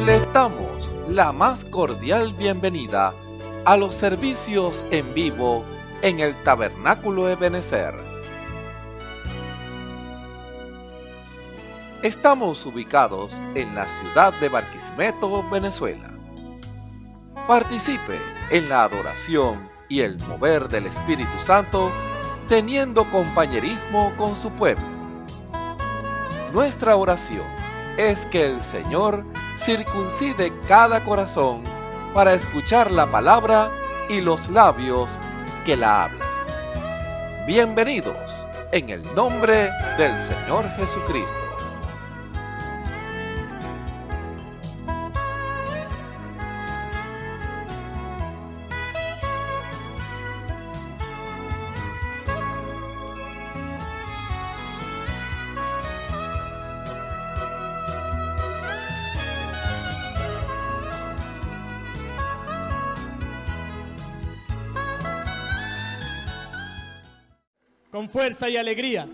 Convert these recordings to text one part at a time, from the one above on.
Les damos la más cordial bienvenida a los servicios en vivo en el Tabernáculo Ebenezer. Estamos ubicados en la ciudad de Barquisimeto, Venezuela. Participe en la adoración y el mover del Espíritu Santo, teniendo compañerismo con su pueblo. Nuestra oración es que el Señor circuncide cada corazón para escuchar la palabra y los labios que la hablan. Bienvenidos en el nombre del Señor Jesucristo. Con fuerza y alegría,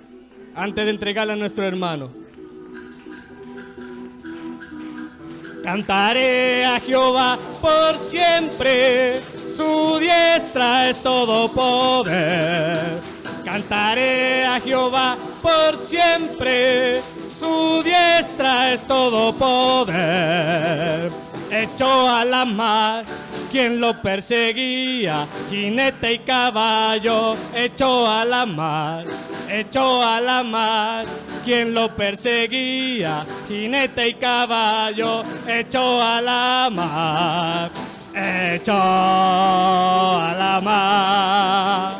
antes de entregarla a nuestro hermano. Cantaré a Jehová por siempre, su diestra es todo poder. Cantaré a Jehová por siempre, su diestra es todo poder. Echó a la mar quien lo perseguía, jinete y caballo, echó a la mar, quien lo perseguía, jinete y caballo, echó a la mar, echó a la mar.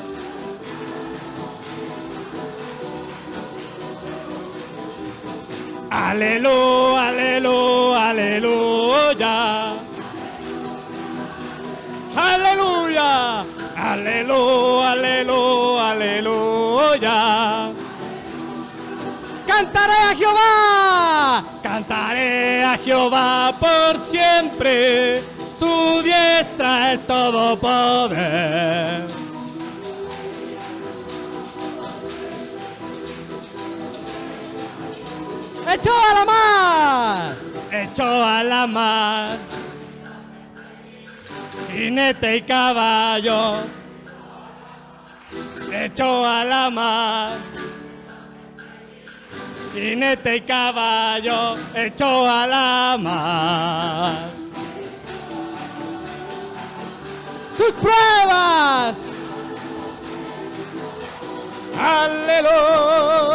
Aleluya, aleluya, aleluya. Aleluya, aleluya, aleluya, aleluya. Cantaré a Jehová por siempre, su diestra es todo poder. Echó a la mar, jinete y caballo, echó a la mar, jinete y caballo, echó a la mar. Sus pruebas, aleluya,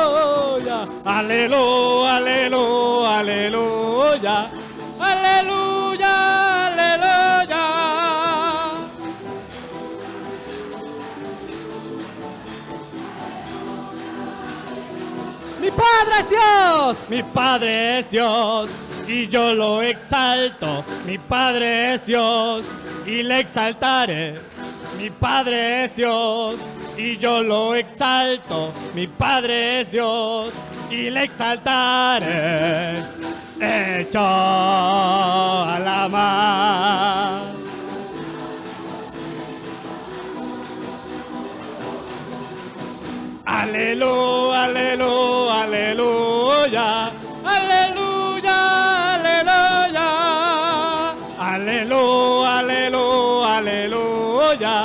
aleluya, aleluya, aleluya, aleluya, aleluya. Mi Padre es Dios, y yo lo exalto. Mi Padre es Dios, y le exaltaré. Mi Padre es Dios, y yo lo exalto. Mi Padre es Dios, y le exaltaré. Echó a la mar. Aleluya, aleluya, aleluya, aleluya, aleluya, aleluya, aleluya, aleluya.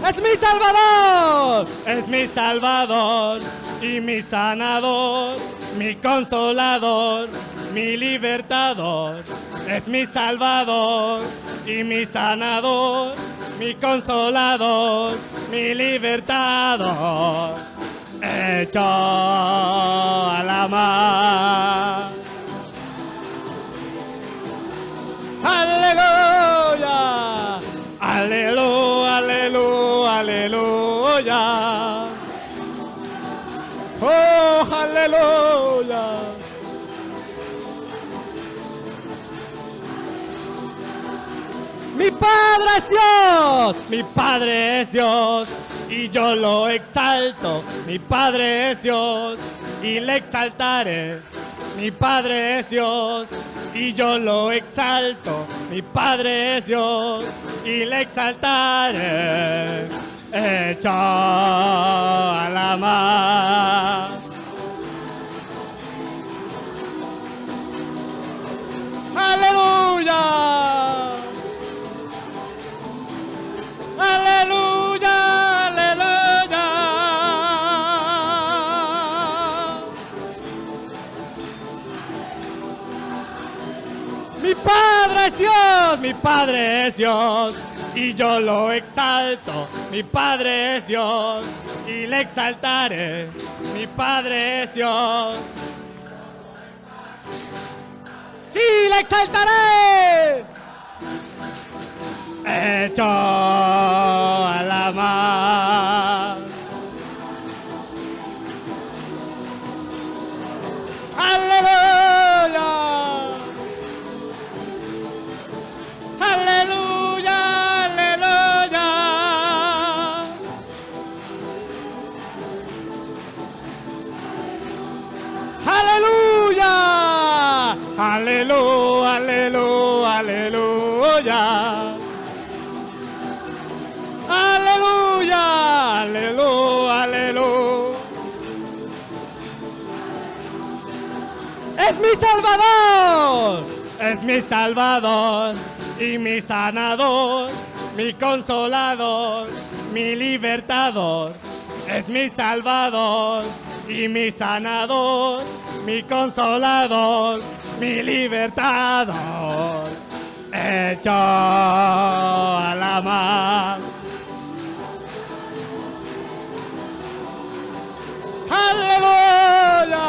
Es mi Salvador y mi sanador, mi consolador, mi libertador. Es mi Salvador y mi sanador, mi consolador, mi libertador. Echó a la mar. Aleluya, aleluya, aleluya, aleluya. Oh, aleluya. Mi Padre es Dios, y yo lo exalto. Mi Padre es Dios, y le exaltaré. Mi Padre es Dios, y yo lo exalto. Mi Padre es Dios, y le exaltaré. Echó a la mar. Mi Padre es Dios, mi Padre es Dios, y yo lo exalto. Mi Padre es Dios, y le exaltaré. Mi Padre es Dios. ¡Sí, le exaltaré! Hecho a la mar. ¡Aleluya! ¡Aleluya! ¡Aleluya! ¡Aleluya! ¡Aleluya! ¡Aleluya! ¡Aleluya! ¡Aleluya! ¡Aleluya! ¡Aleluya! ¡Es mi Salvador! ¡Es mi Salvador! Y mi sanador, mi consolador, mi libertador. Es mi Salvador y mi sanador, mi consolador, mi libertador. Hecho a la mar. ¡Aleluya!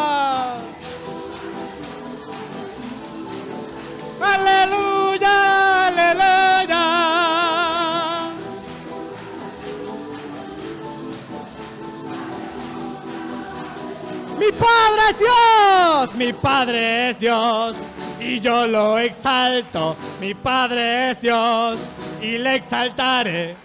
¡Aleluya! ¡Aleluya! Mi Padre es Dios, mi Padre es Dios, y yo lo exalto. Mi Padre es Dios, y le exaltaré.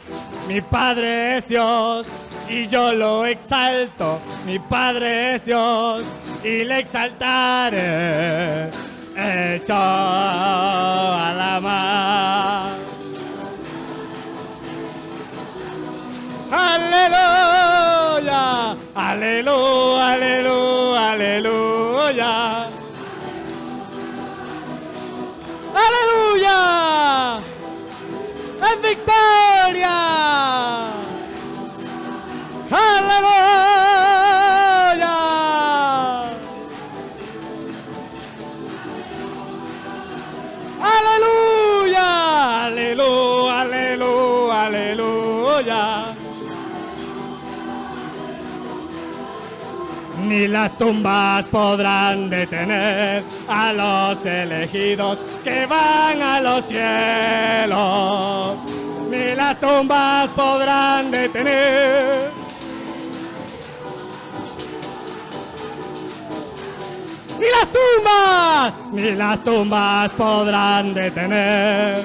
Mi Padre es Dios, y yo lo exalto. Mi Padre es Dios, y le exaltaré. Hecho a la mar. Aleluya, aleluya, aleluya, aleluya. Aleluya, en victoria. Aleluya. Aleluya, aleluya, aleluya, aleluya. Ni las tumbas podrán detener a los elegidos que van a los cielos. Ni las tumbas podrán detener. Ni las tumbas podrán detener,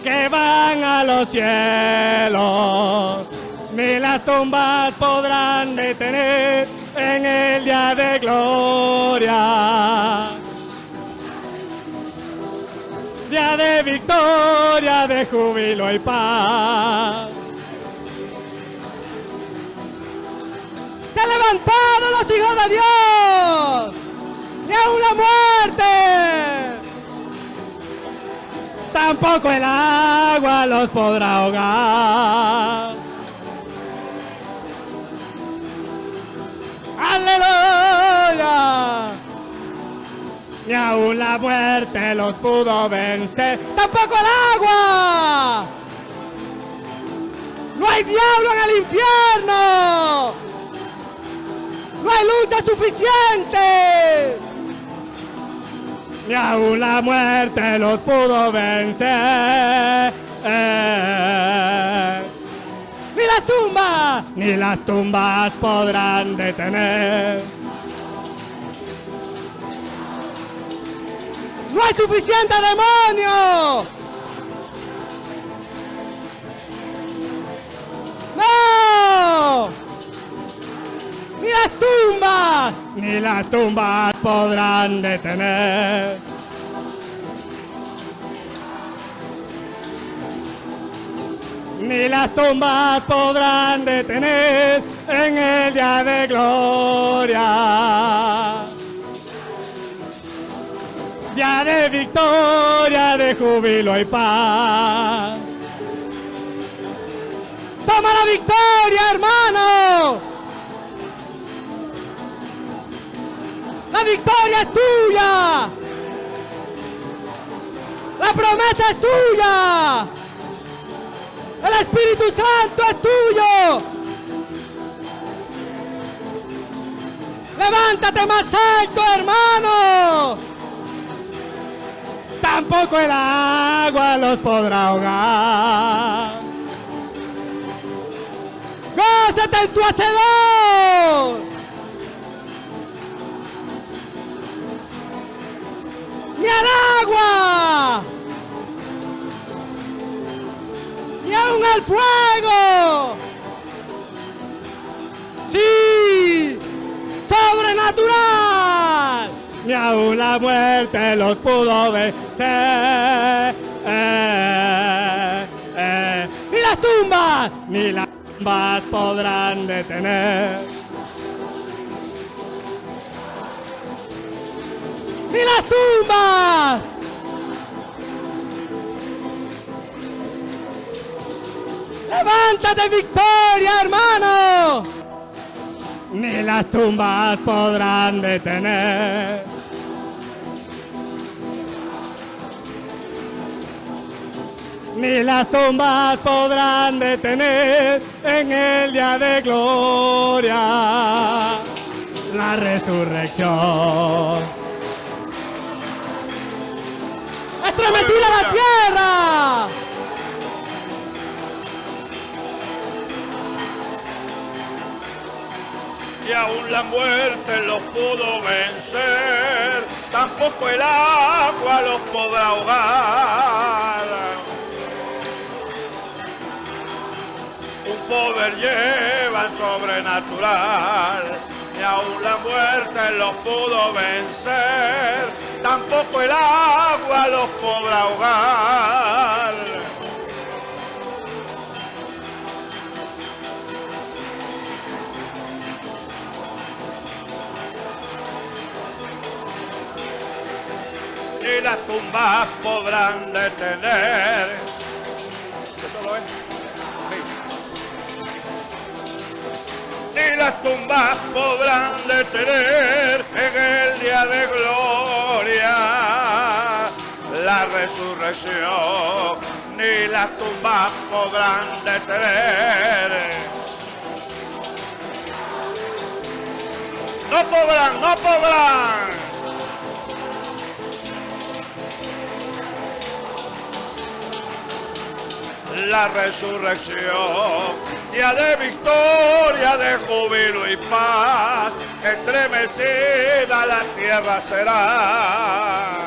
que van a los cielos. Ni las tumbas podrán detener en el día de gloria. Día de victoria, de júbilo y paz. ¡Se han levantado los hijos de Dios! ¡Ni aun la muerte! Tampoco el agua los podrá ahogar. ¡Aleluya! Ni aun la muerte los pudo vencer. ¡Tampoco el agua! ¡No hay diablo en el infierno! ¡No hay lucha suficiente! Ni aun la muerte los pudo vencer. Ni las tumbas podrán detener. ¡No hay suficiente demonio! ¡No! Ni las tumbas podrán detener. Ni las tumbas podrán detener en el día de gloria. Día de victoria, de júbilo y paz. ¡Toma la victoria, hermano! ¡La victoria es tuya! La promesa es tuya. El Espíritu Santo es tuyo. Levántate más alto, hermano. Tampoco el agua los podrá ahogar. Gózate en tu Hacedor. Ni al agua, ni aún al fuego. Sí, sobrenatural. Ni aún la muerte los pudo vencer. Ni las tumbas podrán detener. ¡Ni las tumbas! ¡Levántate, victoria, hermano! Ni las tumbas podrán detener. Ni las tumbas podrán detener en el día de gloria la resurrección. ¡Estremecida la tierra! Y aún la muerte los pudo vencer, tampoco el agua los podrá ahogar. Un poder llevan sobrenatural, y aún la muerte los pudo vencer, tampoco el agua los podrá ahogar. Ni las tumbas podrán detener. ¿Esto lo es? Sí. Ni las tumbas podrán detener en el día de gloria la resurrección. Ni las tumbas podrán detener. No podrán, no podrán. La resurrección, día de victoria, de júbilo y paz, estremecida la tierra será.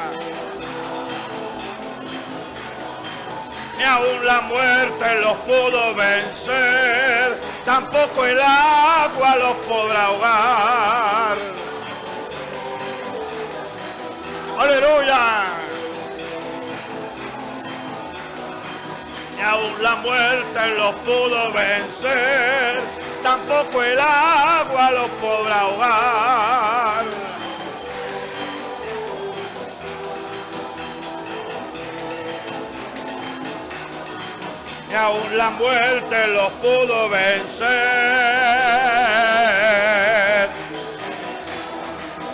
Ni aún la muerte los pudo vencer, tampoco el agua los podrá ahogar. ¡Aleluya! Ni aún la muerte los pudo vencer, tampoco el agua los podrá ahogar. Ni aún la muerte los pudo vencer.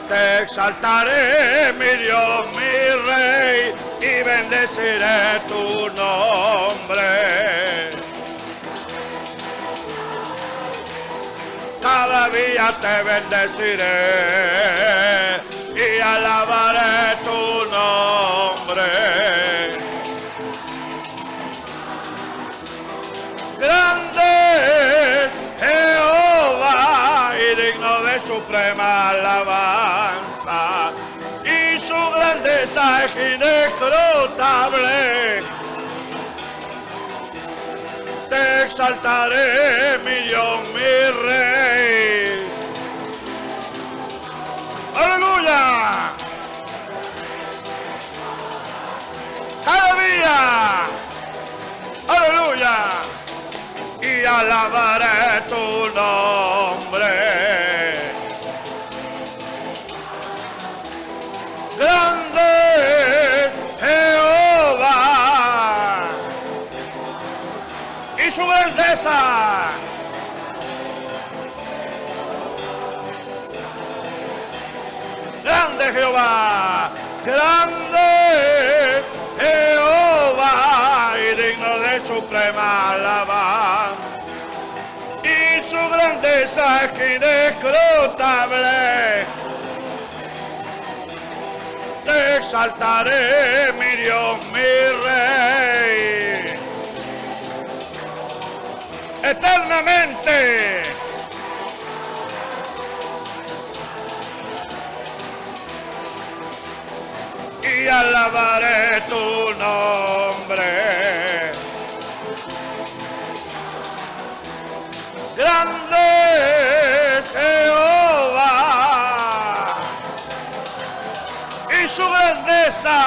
Te exaltaré, mi Dios, mi Rey, y bendeciré tu nombre. Cada día te bendeciré y alabaré tu nombre. Grande es Jehová y digno de suprema alabanza, y su grandeza es inescrutable. Te exaltaré, mi Dios, mi Rey. ¡Aleluya! Cada día. ¡Aleluya! Y alabaré tu nombre. Grande Jehová y su grandeza. Grande Jehová, grande Jehová. podemos alabar. Y su grandeza es inescrutable. Te exaltaré, mi Dios, mi Rey, eternamente. Y alabaré tu nombre. Grande es Jehová y su grandeza.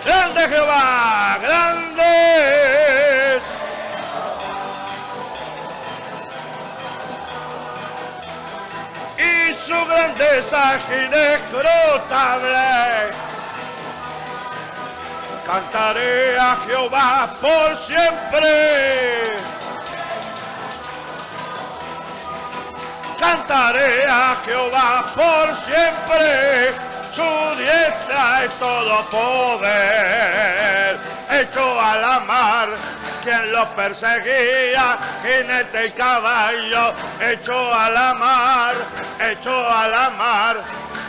Grande Jehová, grande es. Y su grandeza es inescrutable. Cantaré a Jehová por siempre. Cantaré a Jehová por siempre. Su diestra es todo poder. Echó a la mar quien los perseguía, jinete y caballo. Echó a la mar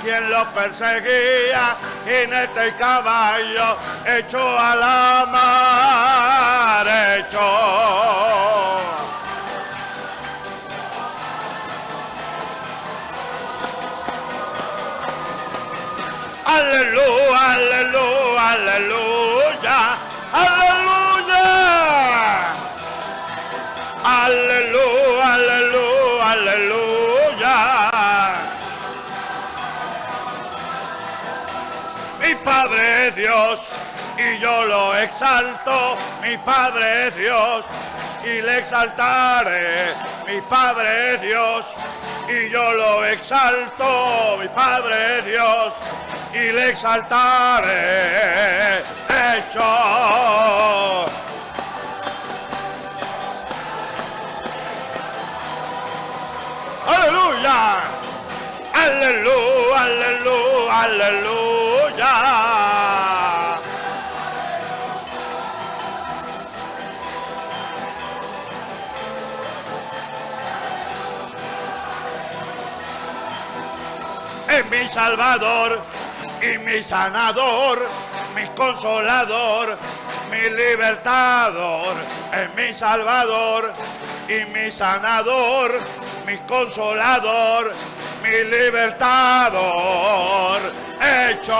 quien los perseguía, jinete y caballo. Echó a la mar, echó. Aleluya, aleluya, aleluya, aleluya. Aleluya, aleluya, aleluya. Mi Padre es Dios y yo lo exalto. Mi Padre es Dios y le exaltaré. Mi Padre es Dios y yo lo exalto. Mi Padre es Dios y le exaltaré. Hecho. Aleluya, aleluya, aleluya, aleluya. Es mi Salvador y mi sanador, mi consolador, mi libertador. Es mi Salvador y mi sanador, mi consolador, mi libertador. Hecho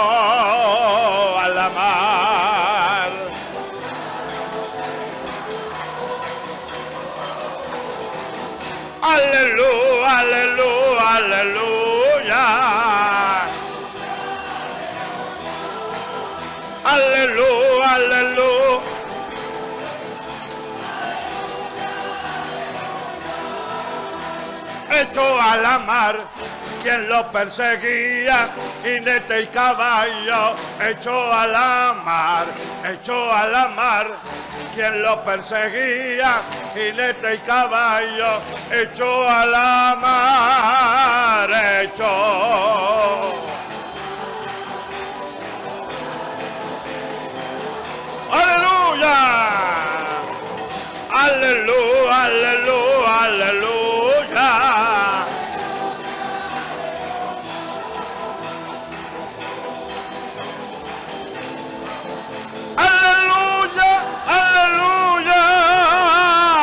a la mar. Aleluya, aleluya, aleluya. Aleluya, aleluya. Echó a la mar quien lo perseguía, jinete y caballo. Echó a la mar quien lo perseguía, jinete y caballo. Echó a la mar, echó. Aleluya, aleluya, aleluya, aleluya. Aleluya, aleluya,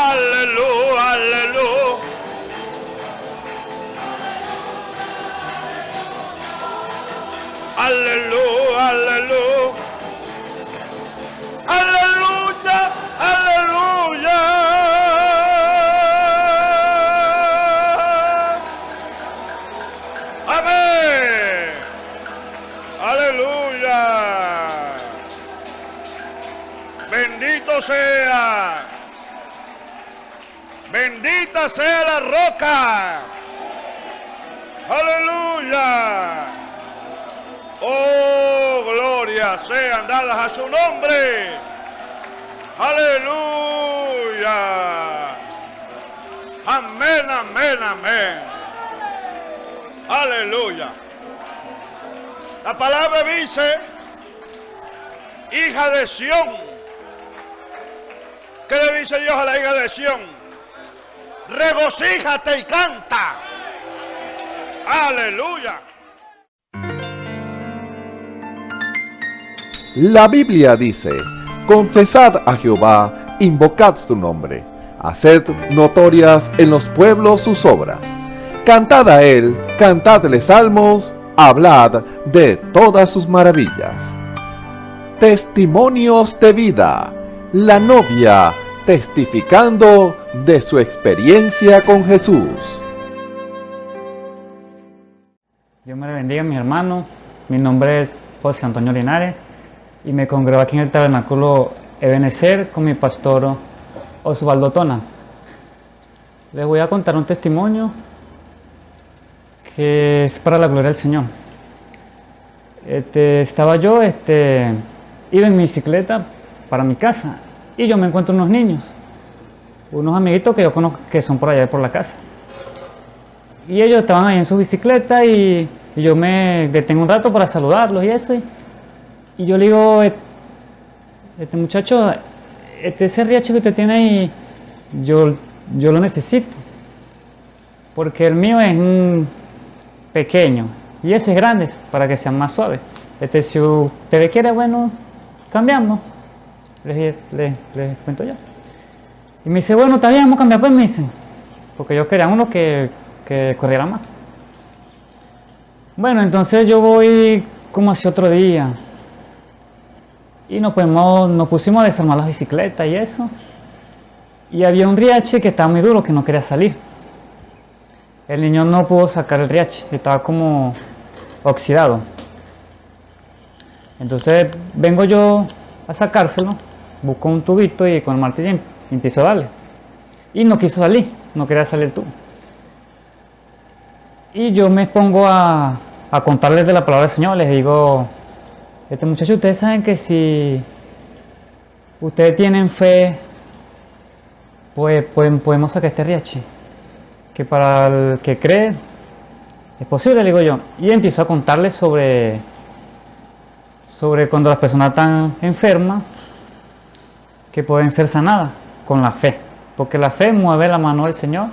aleluya, aleluya. Aleluya, aleluya. Aleluya, aleluya. Amén. Aleluya. Bendito sea. Bendita sea la roca. Aleluya. Oh, gloria sean dadas a su nombre. Aleluya. Amén, amén, amén. Aleluya. La palabra dice hija de Sión. ¿Qué le dice Dios a la hija de Sión? Regocíjate y canta. Aleluya. La Biblia dice: confesad a Jehová, invocad su nombre, haced notorias en los pueblos sus obras. Cantad a él, cantadle salmos, hablad de todas sus maravillas. Testimonios de vida. La novia testificando de su experiencia con Jesús. Dios me le bendiga, mis hermanos. Mi nombre es José Antonio Linares y me congrego aquí en el Tabernáculo Ebenezer con mi pastor Osvaldo Tona. Les voy a contar un testimonio que es para la gloria del Señor. Estaba yo, iba en mi bicicleta para mi casa y yo me encuentro unos niños, unos amiguitos que yo conozco que son por allá por la casa. Y ellos estaban ahí en su bicicleta y yo me detengo un rato para saludarlos y eso. Y yo le digo, muchacho, ese riacho que usted tiene ahí, yo lo necesito. Porque el mío es pequeño y ese es grande para que sea más suave. Si usted quiere, bueno, cambiamos. Les cuento yo. Y me dice, bueno, está bien, vamos a cambiar, pues me dicen. Porque yo quería uno que corriera más. Bueno, entonces yo voy como hacia otro día. Y nos pusimos a desarmar las bicicletas y eso. Y había un riache que estaba muy duro, que no quería salir. El niño no pudo sacar el riache, estaba como oxidado. Entonces vengo yo a sacárselo, busco un tubito y con el martillo empiezo a darle. Y no quiso salir, no quería salir el tubo. Y yo me pongo a contarles de la palabra del Señor, les digo, muchachos, ustedes saben que si ustedes tienen fe, pues podemos sacar este riache, que para el que cree es posible, le digo yo. Y empiezo a contarles sobre cuando las personas están enfermas, que pueden ser sanadas con la fe, porque la fe mueve la mano del Señor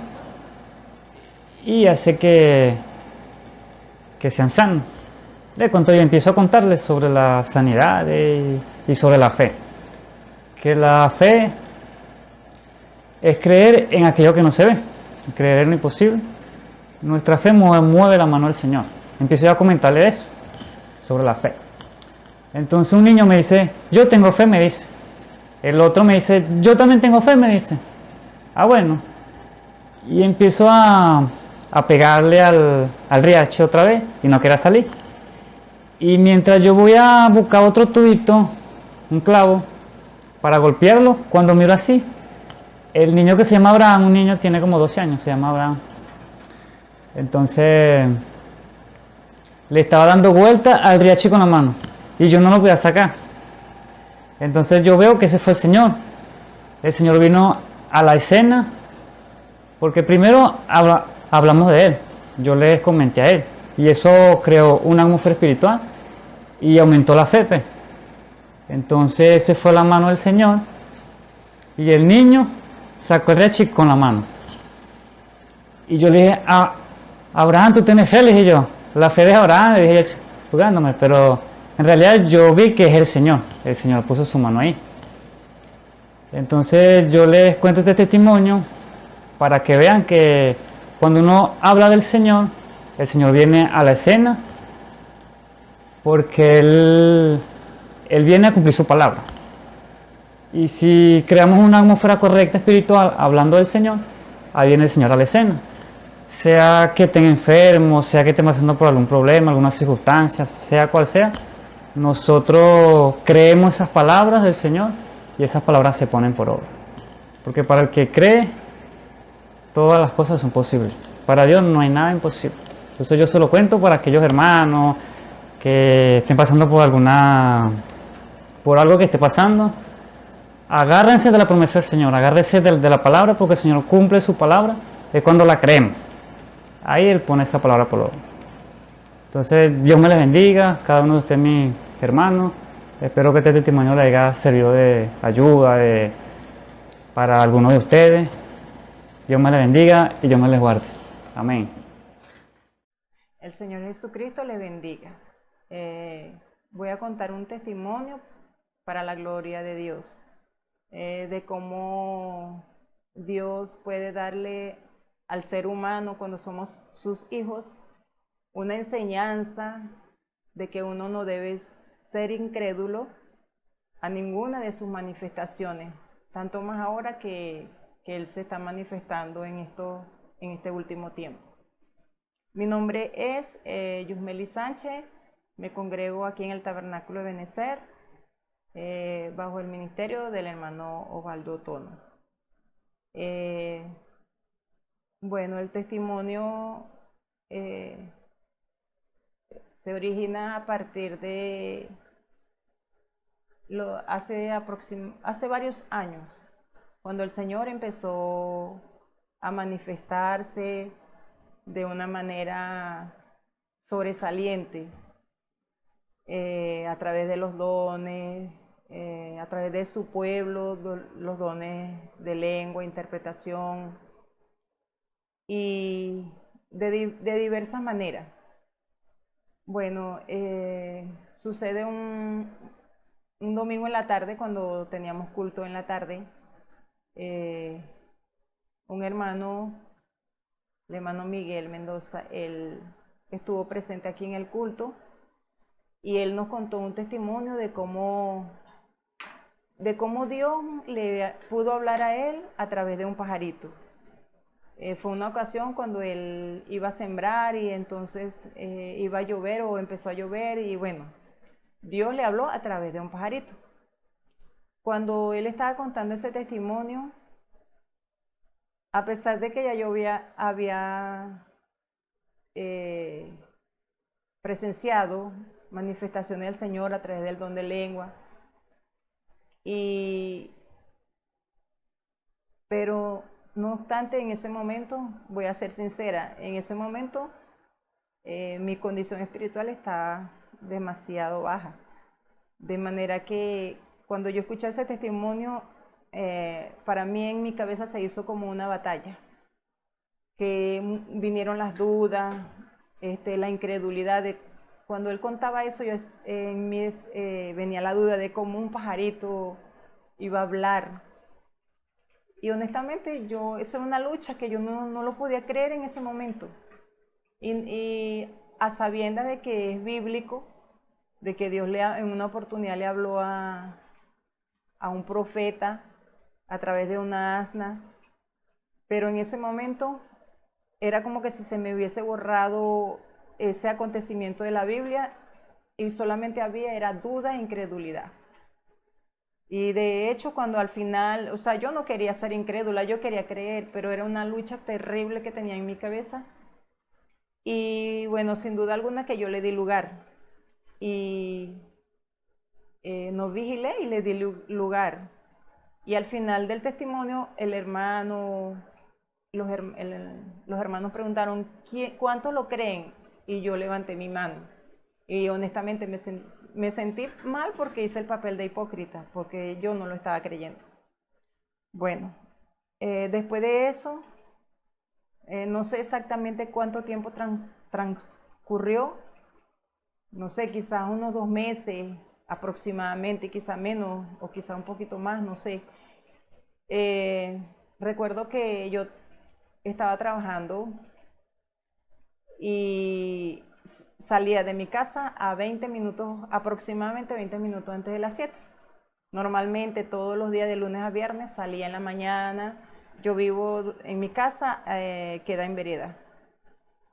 y hace que sean sanos. De cuando yo empiezo a contarles sobre la sanidad y sobre la fe, que la fe es creer en aquello que no se ve, creer en lo imposible. Nuestra fe mueve la mano del Señor. Empiezo yo a comentarle eso, sobre la fe. Entonces un niño me dice, yo tengo fe, me dice. El otro me dice, yo también tengo fe, me dice. Ah, bueno. Y empiezo a pegarle al riache otra vez y no quería salir. Y mientras yo voy a buscar otro tubito, un clavo, para golpearlo, cuando miro así, el niño que se llama Abraham, un niño tiene como 12 años, se llama Abraham. Entonces le estaba dando vuelta al riache con la mano y yo no lo podía sacar. Entonces yo veo que ese fue el Señor. El Señor vino a la escena porque primero hablamos de Él. Yo les comenté a Él y eso creó una atmósfera espiritual y aumentó la fe. Entonces ese fue la mano del Señor y el niño sacó el riache con la mano. Y yo le dije, Abraham, tú tienes fe, le dije yo. La fe de Abraham, le dije, jugándome, pero en realidad yo vi que es el Señor puso su mano ahí. Entonces yo les cuento este testimonio para que vean que cuando uno habla del Señor, el Señor viene a la escena porque Él viene a cumplir su palabra. Y si creamos una atmósfera correcta espiritual hablando del Señor, ahí viene el Señor a la escena. Sea que estén enfermos, sea que estén pasando por algún problema, alguna circunstancia, sea cual sea, nosotros creemos esas palabras del Señor y esas palabras se ponen por obra. Porque para el que cree, todas las cosas son posibles. Para Dios no hay nada imposible. Entonces yo se lo cuento para aquellos hermanos que estén pasando por algo que esté pasando. Agárrense de la promesa del Señor, agárrense de la palabra, porque el Señor cumple su palabra, es cuando la creemos. Ahí Él pone esa palabra por obra. Entonces Dios me les bendiga, cada uno de ustedes mis hermanos, Espero que este testimonio le haya servido de ayuda para algunos de ustedes. Dios me les bendiga y Dios me les guarde. Amén. El Señor Jesucristo le bendiga. Voy a contar un testimonio para la gloria de Dios, de cómo Dios puede darle al ser humano, cuando somos sus hijos, una enseñanza de que uno no debe ser incrédulo a ninguna de sus manifestaciones, tanto más ahora que Él se está manifestando en este último tiempo. Mi nombre es Yusmeli Sánchez, me congrego aquí en el Tabernáculo de Benecer, bajo el ministerio del hermano Osvaldo Tono. Bueno, el testimonio se origina a partir de hace varios años, cuando el Señor empezó a manifestarse de una manera sobresaliente, a través de los dones, a través de su pueblo, los dones de lengua, interpretación, y de diversas maneras. Bueno, sucede un domingo en la tarde, cuando teníamos culto en la tarde, un hermano, el hermano Miguel Mendoza, él estuvo presente aquí en el culto y él nos contó un testimonio de cómo Dios le pudo hablar a él a través de un pajarito. Fue una ocasión cuando él iba a sembrar y entonces iba a llover o empezó a llover y bueno, Dios le habló a través de un pajarito. Cuando él estaba contando ese testimonio, a pesar de que ya yo había presenciado manifestaciones del Señor a través del don de lengua, pero no obstante, en ese momento, voy a ser sincera, en ese momento mi condición espiritual estaba demasiado baja, de manera que cuando yo escuché ese testimonio, para mí en mi cabeza se hizo como una batalla, que vinieron las dudas, la incredulidad. Cuando él contaba eso, en mí venía la duda de cómo un pajarito iba a hablar. Y honestamente, esa era una lucha que yo no lo podía creer en ese momento. Y a sabiendas de que es bíblico, de que Dios en una oportunidad le habló a un profeta a través de una asna, pero en ese momento era como que si se me hubiese borrado ese acontecimiento de la Biblia y solamente era duda e incredulidad. Y de hecho, cuando al final, o sea, yo no quería ser incrédula, yo quería creer, pero era una lucha terrible que tenía en mi cabeza. Y bueno, sin duda alguna que yo le di lugar. Y no vigilé y le di lugar. Y al final del testimonio, los hermanos preguntaron, ¿cuántos lo creen? Y yo levanté mi mano. Y honestamente me sentí mal porque hice el papel de hipócrita, porque yo no lo estaba creyendo. Bueno, después de eso, no sé exactamente cuánto tiempo transcurrió, no sé, quizás unos 2 meses aproximadamente, quizá menos o quizá un poquito más, no sé. Recuerdo que yo estaba trabajando y salía de mi casa a 20 minutos, aproximadamente 20 minutos antes de las 7. Normalmente todos los días de lunes a viernes salía en la mañana. Yo vivo en mi casa, queda en vereda.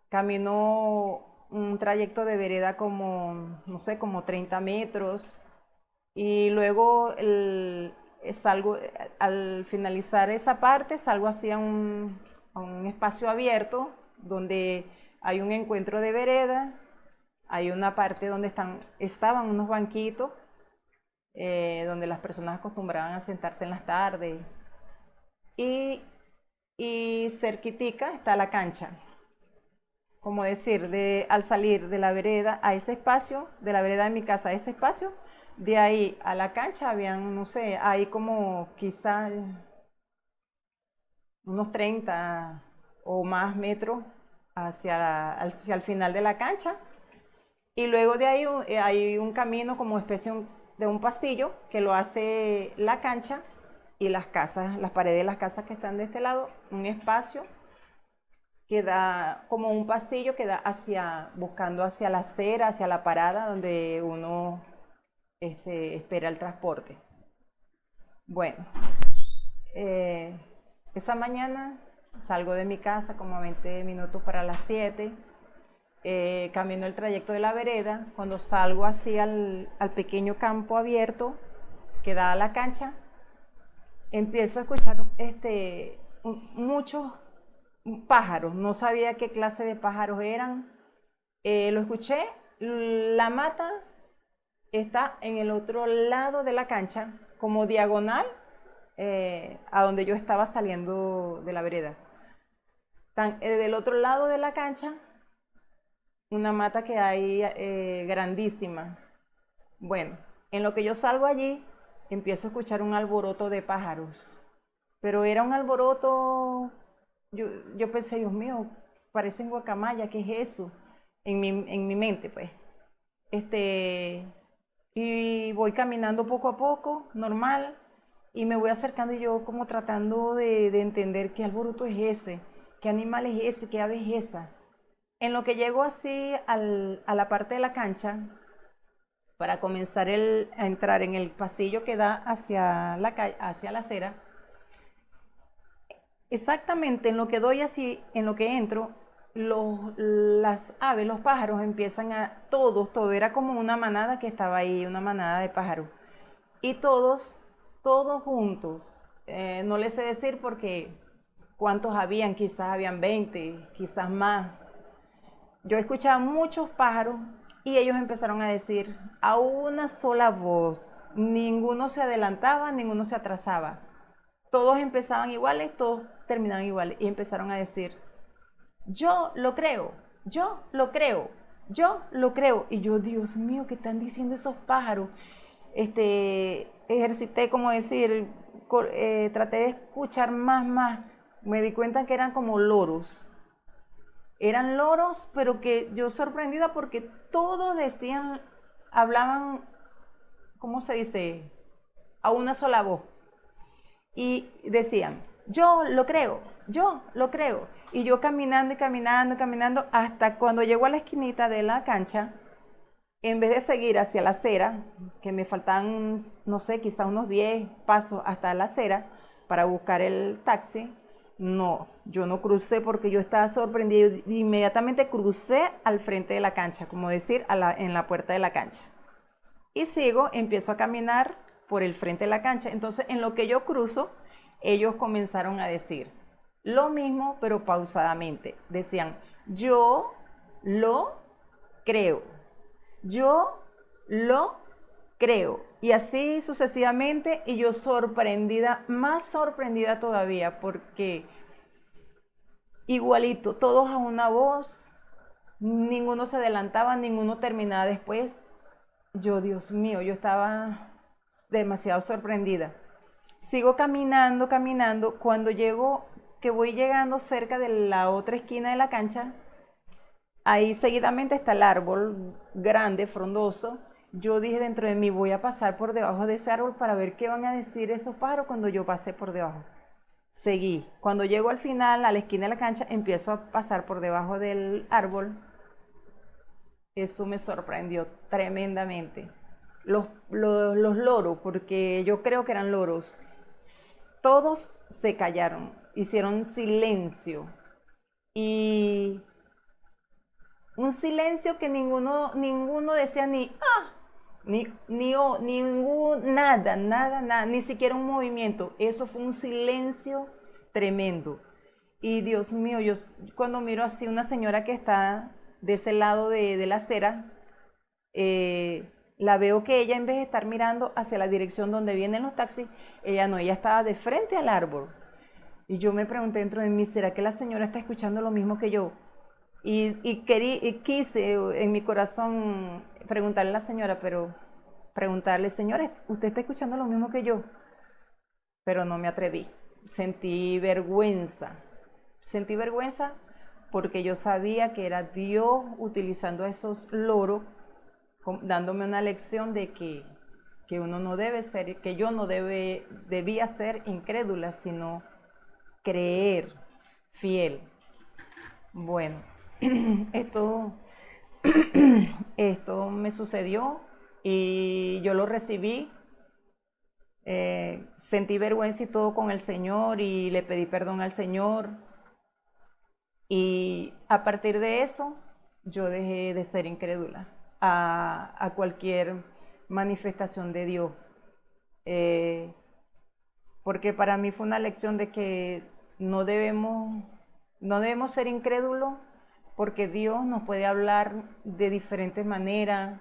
Camino un trayecto de vereda como, no sé, como 30 metros. Y luego salgo, al finalizar esa parte, salgo hacia un espacio abierto donde hay un encuentro de vereda, hay una parte donde estaban unos banquitos, donde las personas acostumbraban a sentarse en las tardes. Y cerquitica está la cancha. Como decir, al salir de la vereda a ese espacio, de la vereda de mi casa a ese espacio, De ahí a la cancha habían, no sé, ahí como quizás unos 30 o más metros hacia el final de la cancha. Y luego de ahí hay un camino como especie de un pasillo que lo hace la cancha y las casas, las paredes de las casas que están de este lado, un espacio que da como un pasillo que da buscando hacia la acera, hacia la parada donde uno espera el transporte. Bueno, esa mañana salgo de mi casa como a 20 minutos para las 7, camino el trayecto de la vereda. Cuando salgo así al pequeño campo abierto que da a la cancha, empiezo a escuchar muchos pájaros. No sabía qué clase de pájaros eran. Lo escuché. La mata está en el otro lado de la cancha, como diagonal a donde yo estaba saliendo de la vereda. Del otro lado de la cancha, una mata que hay grandísima. Bueno, en lo que yo salgo allí, empiezo a escuchar un alboroto de pájaros. Pero era un alboroto, yo pensé, Dios mío, parecen guacamaya, ¿qué es eso? En mi mente, pues. Y voy caminando poco a poco, normal, y me voy acercando y yo como tratando de entender qué alboroto es ese, qué animal es ese, qué ave es esa. En lo que llego así a la parte de la cancha, para comenzar a entrar en el pasillo que da hacia la acera, exactamente en lo que doy así, en lo que entro, las aves, los pájaros empiezan todo era como una manada que estaba ahí, una manada de pájaros. Y todos juntos. No les sé decir porque cuántos habían, quizás habían 20, quizás más. Yo escuchaba muchos pájaros y ellos empezaron a decir a una sola voz. Ninguno se adelantaba, ninguno se atrasaba. Todos empezaban iguales, todos terminaban iguales. Y empezaron a decir, yo lo creo, yo lo creo, yo lo creo. Y yo, Dios mío, ¿qué están diciendo esos pájaros? Ejercité, como decir, traté de escuchar más. Me di cuenta que eran como loros. Eran loros, pero que yo sorprendida porque todos decían, hablaban, ¿cómo se dice? A una sola voz. Y decían, yo lo creo, yo lo creo. Y yo caminando y caminando, hasta cuando llego a la esquinita de la cancha, en vez de seguir hacia la acera, que me faltaban, no sé, quizás unos 10 pasos hasta la acera para buscar el taxi, no, yo no crucé porque yo estaba sorprendida. Inmediatamente crucé al frente de la cancha, como decir, en la puerta de la cancha. Y empiezo a caminar por el frente de la cancha. Entonces, en lo que yo cruzo, ellos comenzaron a decir lo mismo, pero pausadamente. Decían, yo lo creo, yo lo creo. Y así sucesivamente, y yo sorprendida, más sorprendida todavía, porque igualito, todos a una voz, ninguno se adelantaba, ninguno terminaba después. Yo, Dios mío, yo estaba demasiado sorprendida. Sigo caminando, cuando voy llegando cerca de la otra esquina de la cancha, ahí seguidamente está el árbol grande, frondoso. Yo dije dentro de mí, voy a pasar por debajo de ese árbol para ver qué van a decir esos pájaros cuando yo pase por debajo. Seguí. Cuando llego al final, a la esquina de la cancha, empiezo a pasar por debajo del árbol. Eso me sorprendió tremendamente. Los loros, porque yo creo que eran loros, todos se callaron, hicieron silencio. Y un silencio que ninguno decía nada, ni siquiera un movimiento. Eso fue un silencio tremendo. Y Dios mío, yo cuando miro así una señora que está de ese lado de la acera, la veo que ella, en vez de estar mirando hacia la dirección donde vienen los taxis, ella estaba de frente al árbol. Y yo me pregunté dentro de mí, ¿será que la señora está escuchando lo mismo que yo? Y quise en mi corazón preguntarle a la señora, pero preguntarle, Señor, ¿usted está escuchando lo mismo que yo? Pero no me atreví. Sentí vergüenza porque yo sabía que era Dios utilizando a esos loros, dándome una lección de que uno no debe ser, que yo no debía ser incrédula, sino creer, fiel. Bueno, esto me sucedió y yo lo recibí. Sentí vergüenza y todo con el Señor y le pedí perdón al Señor. Y a partir de eso, yo dejé de ser incrédula a cualquier manifestación de Dios. Porque para mí fue una lección de que no debemos ser incrédulos, porque Dios nos puede hablar de diferentes maneras,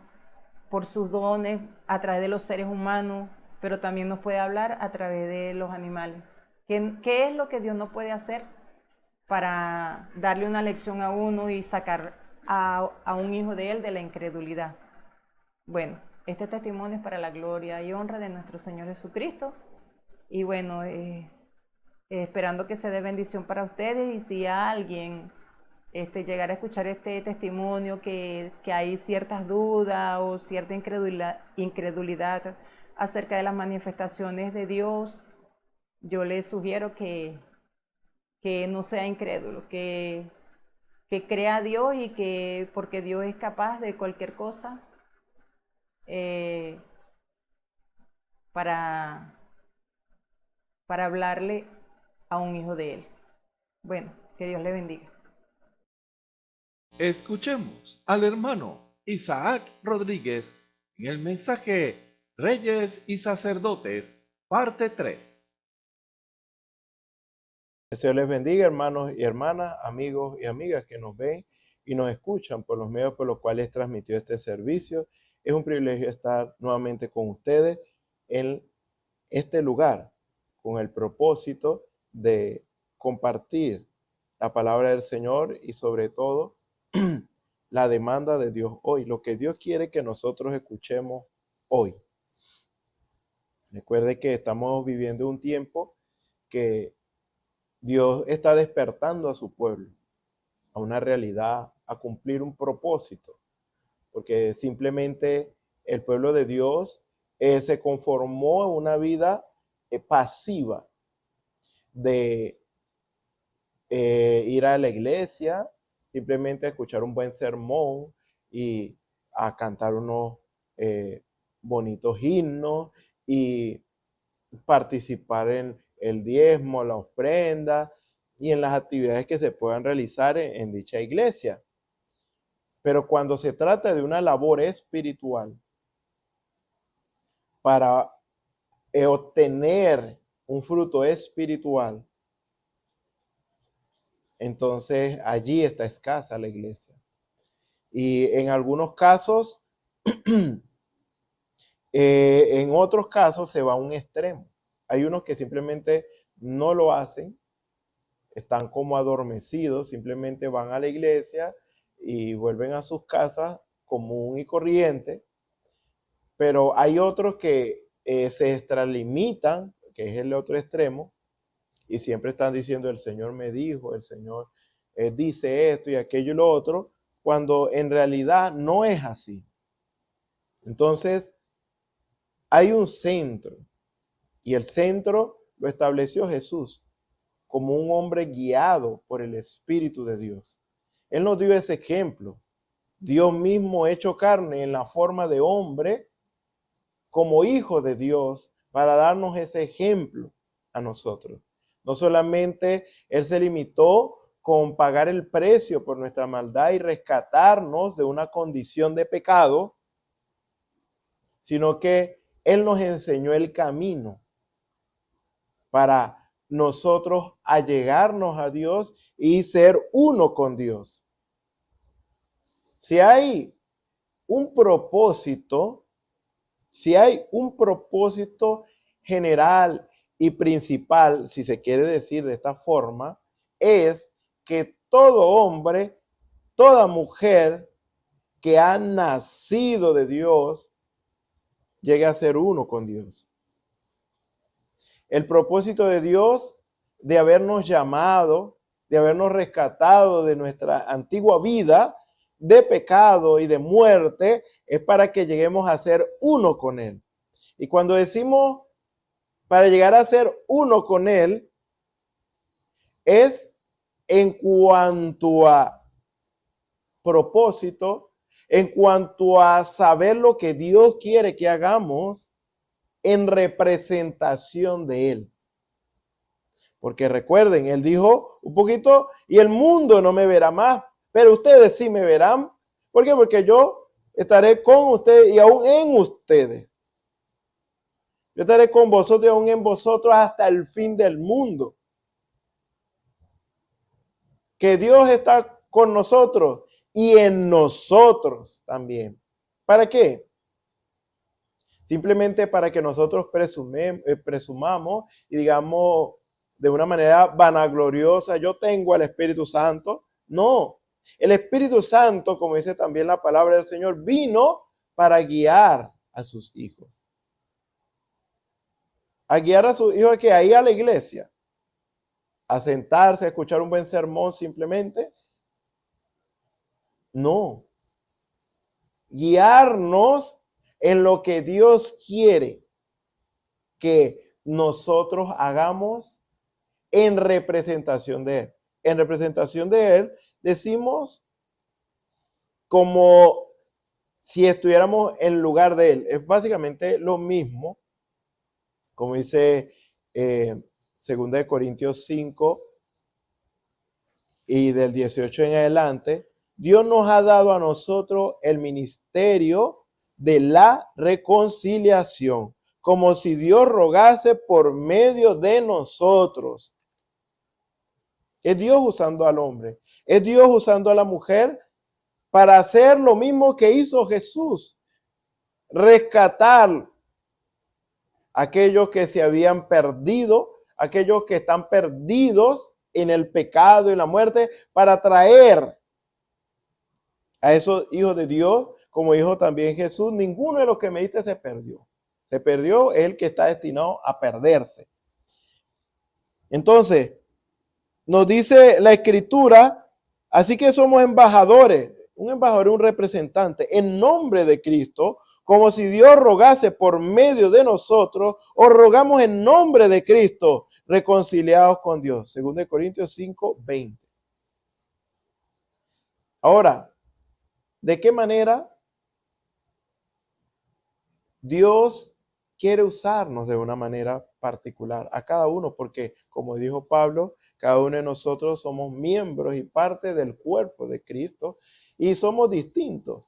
por sus dones, a través de los seres humanos, pero también nos puede hablar a través de los animales. ¿Qué es lo que Dios no puede hacer para darle una lección a uno y sacar a un hijo de Él de la incredulidad? Bueno, este testimonio es para la gloria y honra de nuestro Señor Jesucristo. Y bueno, esperando que se dé bendición para ustedes, y si alguien llegara a escuchar este testimonio que hay ciertas dudas o cierta incredulidad acerca de las manifestaciones de Dios, yo les sugiero que no sea incrédulo, que crea a Dios, y que porque Dios es capaz de cualquier cosa para hablarle a un hijo de Él. Bueno, que Dios le bendiga. Escuchemos al hermano Isaac Rodríguez en el mensaje Reyes y Sacerdotes, parte 3. Que Dios les bendiga, hermanos y hermanas, amigos y amigas que nos ven y nos escuchan por los medios por los cuales transmitió este servicio. Es un privilegio estar nuevamente con ustedes en este lugar, con el propósito de compartir la palabra del Señor y sobre todo la demanda de Dios hoy, lo que Dios quiere que nosotros escuchemos hoy. Recuerde que estamos viviendo un tiempo que Dios está despertando a su pueblo a una realidad, a cumplir un propósito, porque simplemente el pueblo de Dios se conformó a una vida pasiva de ir a la iglesia, simplemente a escuchar un buen sermón y a cantar unos bonitos himnos y participar en el diezmo, la ofrenda y en las actividades que se puedan realizar en dicha iglesia. Pero cuando se trata de una labor espiritual para obtener un fruto espiritual, entonces allí está escasa la iglesia. Y en algunos casos, en otros casos se va a un extremo. Hay unos que simplemente no lo hacen, están como adormecidos, simplemente van a la iglesia y vuelven a sus casas común y corriente. Pero hay otros que se extralimitan, que es el otro extremo, y siempre están diciendo: el Señor me dijo, el Señor dice esto y aquello y lo otro, cuando en realidad no es así. Entonces, hay un centro, y el centro lo estableció Jesús como un hombre guiado por el Espíritu de Dios. Él nos dio ese ejemplo. Dios mismo hecho carne en la forma de hombre, como hijo de Dios, para darnos ese ejemplo a nosotros. No solamente Él se limitó con pagar el precio por nuestra maldad y rescatarnos de una condición de pecado, sino que Él nos enseñó el camino para nosotros allegarnos a Dios y ser uno con Dios. Si hay un propósito general y principal, si se quiere decir de esta forma, es que todo hombre, toda mujer que ha nacido de Dios, llegue a ser uno con Dios. El propósito de Dios de habernos llamado, de habernos rescatado de nuestra antigua vida de pecado y de muerte, es para que lleguemos a ser uno con Él. Y cuando decimos para llegar a ser uno con Él, es en cuanto a propósito, en cuanto a saber lo que Dios quiere que hagamos en representación de Él. Porque recuerden, Él dijo un poquito, y el mundo no me verá más, pero ustedes sí me verán. ¿Por qué? Porque yo estaré con ustedes y aún en ustedes. Yo estaré con vosotros y aún en vosotros hasta el fin del mundo. Que Dios está con nosotros y en nosotros también. ¿Para qué? Simplemente para que nosotros presumamos y digamos de una manera vanagloriosa, yo tengo al Espíritu Santo. No, el Espíritu Santo, como dice también la palabra del Señor, vino para guiar a sus hijos. A guiar a sus hijos que ahí a la iglesia, a sentarse, a escuchar un buen sermón simplemente. No. Guiarnos en lo que Dios quiere que nosotros hagamos en representación de Él. En representación de Él decimos como si estuviéramos en lugar de Él. Es básicamente lo mismo, como dice 2 Corintios 5 y del 18 en adelante. Dios nos ha dado a nosotros el ministerio de la reconciliación, como si Dios rogase por medio de nosotros. Es Dios usando al hombre, es Dios usando a la mujer para hacer lo mismo que hizo Jesús, rescatar a aquellos que se habían perdido, aquellos que están perdidos en el pecado y la muerte, para traer a esos hijos de Dios, como dijo también Jesús, ninguno de los que me diste se perdió. Se perdió el que está destinado a perderse. Entonces, nos dice la Escritura, así que somos embajadores, un embajador, un representante, en nombre de Cristo, como si Dios rogase por medio de nosotros, o rogamos en nombre de Cristo, reconciliados con Dios. 2 Corintios 5, 20. Ahora, ¿de qué manera Dios quiere usarnos de una manera particular a cada uno? Porque, como dijo Pablo, cada uno de nosotros somos miembros y parte del cuerpo de Cristo y somos distintos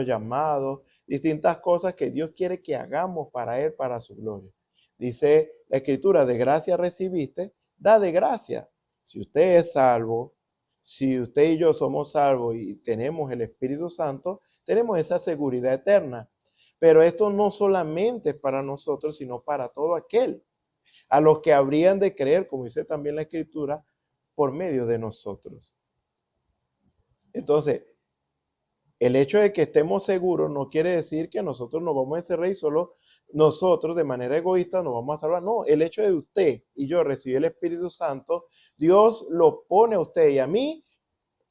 llamados, distintas cosas que Dios quiere que hagamos para Él, para su gloria. Dice la Escritura, de gracia recibiste, da de gracia. Si usted es salvo, si usted y yo somos salvos y tenemos el Espíritu Santo, tenemos esa seguridad eterna. Pero esto no solamente es para nosotros, sino para todo aquel a los que habrían de creer, como dice también la Escritura, por medio de nosotros. Entonces, el hecho de que estemos seguros no quiere decir que nosotros nos vamos a encerrar y solo nosotros de manera egoísta nos vamos a salvar. No, el hecho de usted y yo recibir el Espíritu Santo, Dios lo pone a usted y a mí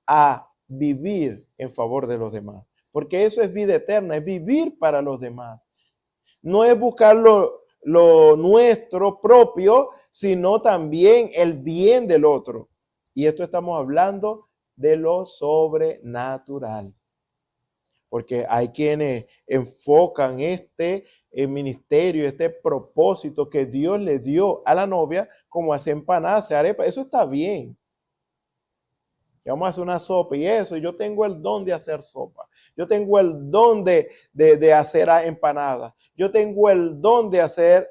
a vivir en favor de los demás. Porque eso es vida eterna, es vivir para los demás. No es buscar lo nuestro propio, sino también el bien del otro. Y esto estamos hablando de lo sobrenatural. Porque hay quienes enfocan este ministerio, este propósito que Dios le dio a la novia, como hacer empanadas, hacer arepas. Eso está bien. Que vamos a hacer una sopa y eso. Yo tengo el don de hacer sopa. Yo tengo el don de hacer empanadas. Yo tengo el don de hacer,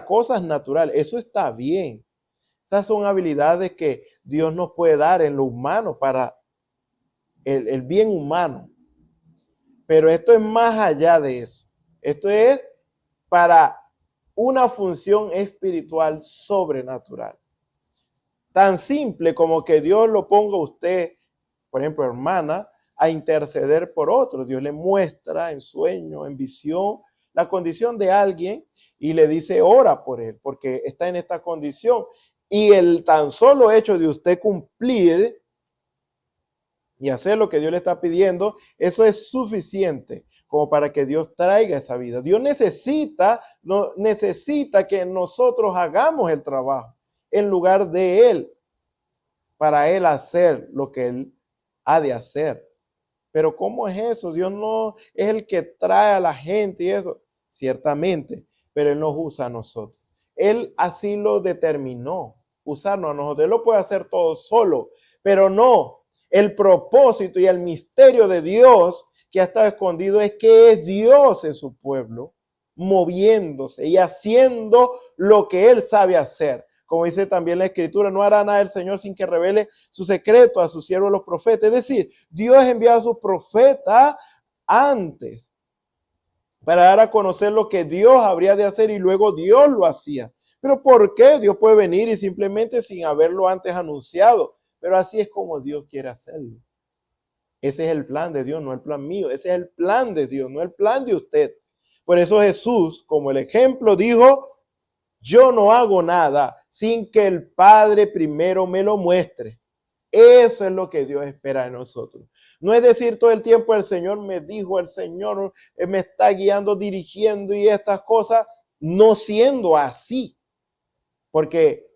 cosas naturales. Eso está bien. Esas son habilidades que Dios nos puede dar en lo humano para el bien humano. Pero esto es más allá de eso. Esto es para una función espiritual sobrenatural. Tan simple como que Dios lo ponga a usted, por ejemplo, hermana, a interceder por otros. Dios le muestra en sueño, en visión, la condición de alguien y le dice, ora por él, porque está en esta condición. Y el tan solo hecho de usted cumplir y hacer lo que Dios le está pidiendo, eso es suficiente como para que Dios traiga esa vida. Dios necesita que nosotros hagamos el trabajo en lugar de Él, para Él hacer lo que Él ha de hacer. Pero ¿cómo es eso? Dios no es el que trae a la gente y eso, ciertamente, pero Él nos usa a nosotros. Él así lo determinó, usarnos a nosotros. Él lo puede hacer todo solo, pero no. El propósito y el misterio de Dios que ha estado escondido es que es Dios en su pueblo, moviéndose y haciendo lo que Él sabe hacer. Como dice también la Escritura, no hará nada el Señor sin que revele su secreto a sus siervos los profetas. Es decir, Dios envía a sus profetas antes para dar a conocer lo que Dios habría de hacer y luego Dios lo hacía. Pero ¿por qué? Dios puede venir y simplemente sin haberlo antes anunciado. Pero así es como Dios quiere hacerlo. Ese es el plan de Dios, no el plan mío. Ese es el plan de Dios, no el plan de usted. Por eso Jesús, como el ejemplo, dijo, yo no hago nada sin que el Padre primero me lo muestre. Eso es lo que Dios espera de nosotros. No es decir todo el tiempo el Señor me dijo, el Señor me está guiando, dirigiendo y estas cosas, no siendo así. Porque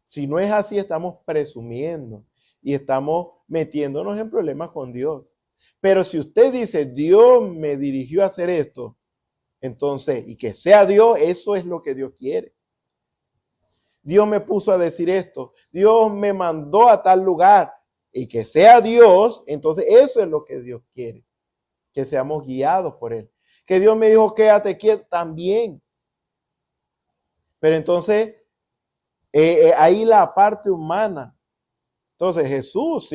si no es así, estamos presumiendo y estamos metiéndonos en problemas con Dios. Pero si usted dice, Dios me dirigió a hacer esto, entonces, y que sea Dios, eso es lo que Dios quiere. Dios me puso a decir esto, Dios me mandó a tal lugar, y que sea Dios, entonces eso es lo que Dios quiere, que seamos guiados por Él. Que Dios me dijo, quédate quieto, también. Pero entonces, ahí la parte humana. Entonces Jesús,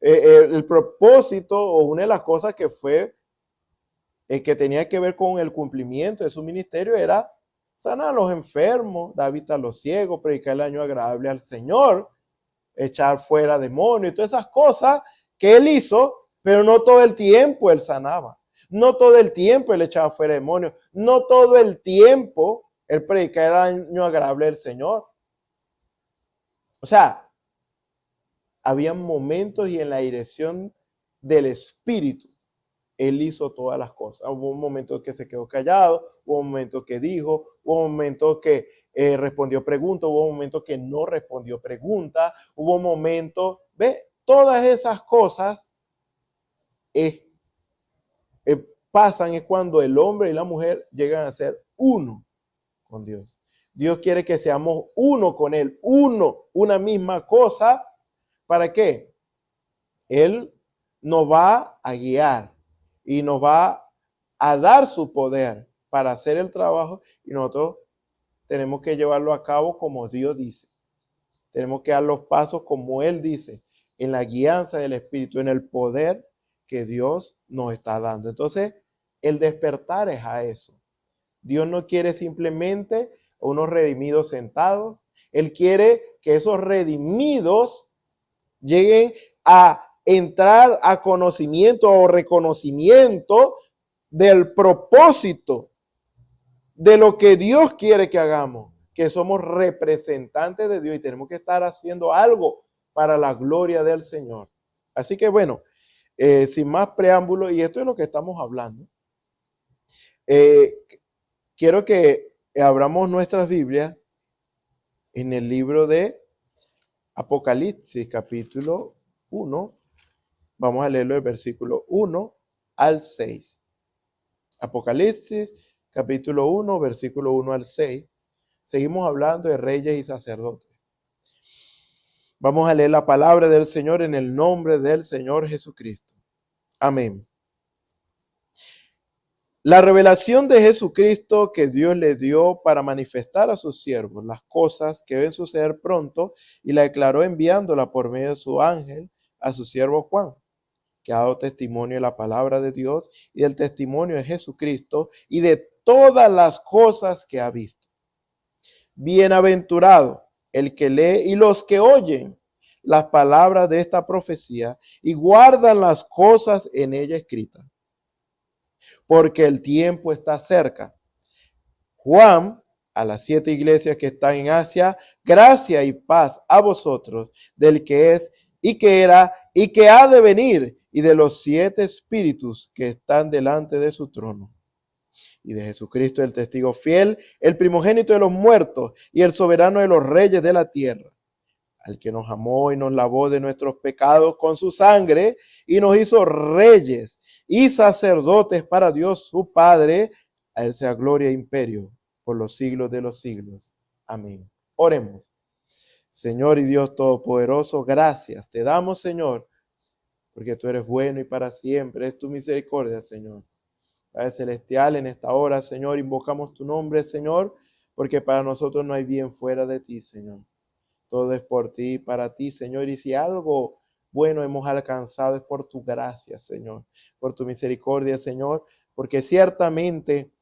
el propósito o una de las cosas que fue, que tenía que ver con el cumplimiento de su ministerio era sanar a los enfermos, dar vista a los ciegos, predicar el año agradable al Señor, echar fuera demonios y todas esas cosas que Él hizo, pero no todo el tiempo Él sanaba. No todo el tiempo Él echaba fuera demonios. No todo el tiempo Él predicaba el año agradable al Señor. O sea, había momentos y en la dirección del Espíritu, Él hizo todas las cosas. Hubo un momento que se quedó callado, hubo un momento que dijo, hubo un momento que respondió preguntas, hubo un momento que no respondió preguntas, hubo un momento, todas esas cosas pasan es cuando el hombre y la mujer llegan a ser uno con Dios. Dios quiere que seamos uno con Él, una misma cosa. ¿Para qué? Él nos va a guiar y nos va a dar su poder para hacer el trabajo y nosotros tenemos que llevarlo a cabo como Dios dice. Tenemos que dar los pasos como Él dice, en la guianza del Espíritu, en el poder que Dios nos está dando. Entonces, el despertar es a eso. Dios no quiere simplemente unos redimidos sentados. Él quiere que esos redimidos lleguen a entrar a conocimiento o reconocimiento del propósito de lo que Dios quiere que hagamos, que somos representantes de Dios y tenemos que estar haciendo algo para la gloria del Señor. Así que bueno, sin más preámbulo, y esto es lo que estamos hablando, quiero que abramos nuestras Biblias en el libro de Apocalipsis, capítulo 1. Vamos a leerlo del versículo 1 al 6. Apocalipsis, capítulo 1, versículo 1 al 6. Seguimos hablando de reyes y sacerdotes. Vamos a leer la palabra del Señor en el nombre del Señor Jesucristo. Amén. La revelación de Jesucristo que Dios le dio para manifestar a sus siervos las cosas que deben suceder pronto y la declaró enviándola por medio de su ángel a su siervo Juan, que ha dado testimonio de la palabra de Dios y del testimonio de Jesucristo y de todas las cosas que ha visto. Bienaventurado el que lee y los que oyen las palabras de esta profecía y guardan las cosas en ella escritas, porque el tiempo está cerca. Juan, a las 7 iglesias que están en Asia, gracia y paz a vosotros, del que es y que era y que ha de venir, y de los 7 espíritus que están delante de su trono, y de Jesucristo el testigo fiel, el primogénito de los muertos y el soberano de los reyes de la tierra, al que nos amó y nos lavó de nuestros pecados con su sangre y nos hizo reyes y sacerdotes para Dios su Padre. A él sea gloria e imperio por los siglos de los siglos. Amén. Oremos. Señor y Dios Todopoderoso, gracias te damos, Señor, porque tú eres bueno y para siempre es tu misericordia, Señor. Padre Celestial, en esta hora, Señor, invocamos tu nombre, Señor, porque para nosotros no hay bien fuera de ti, Señor. Todo es por ti y para ti, Señor. Y si algo bueno hemos alcanzado es por tu gracia, Señor, por tu misericordia, Señor, porque ciertamente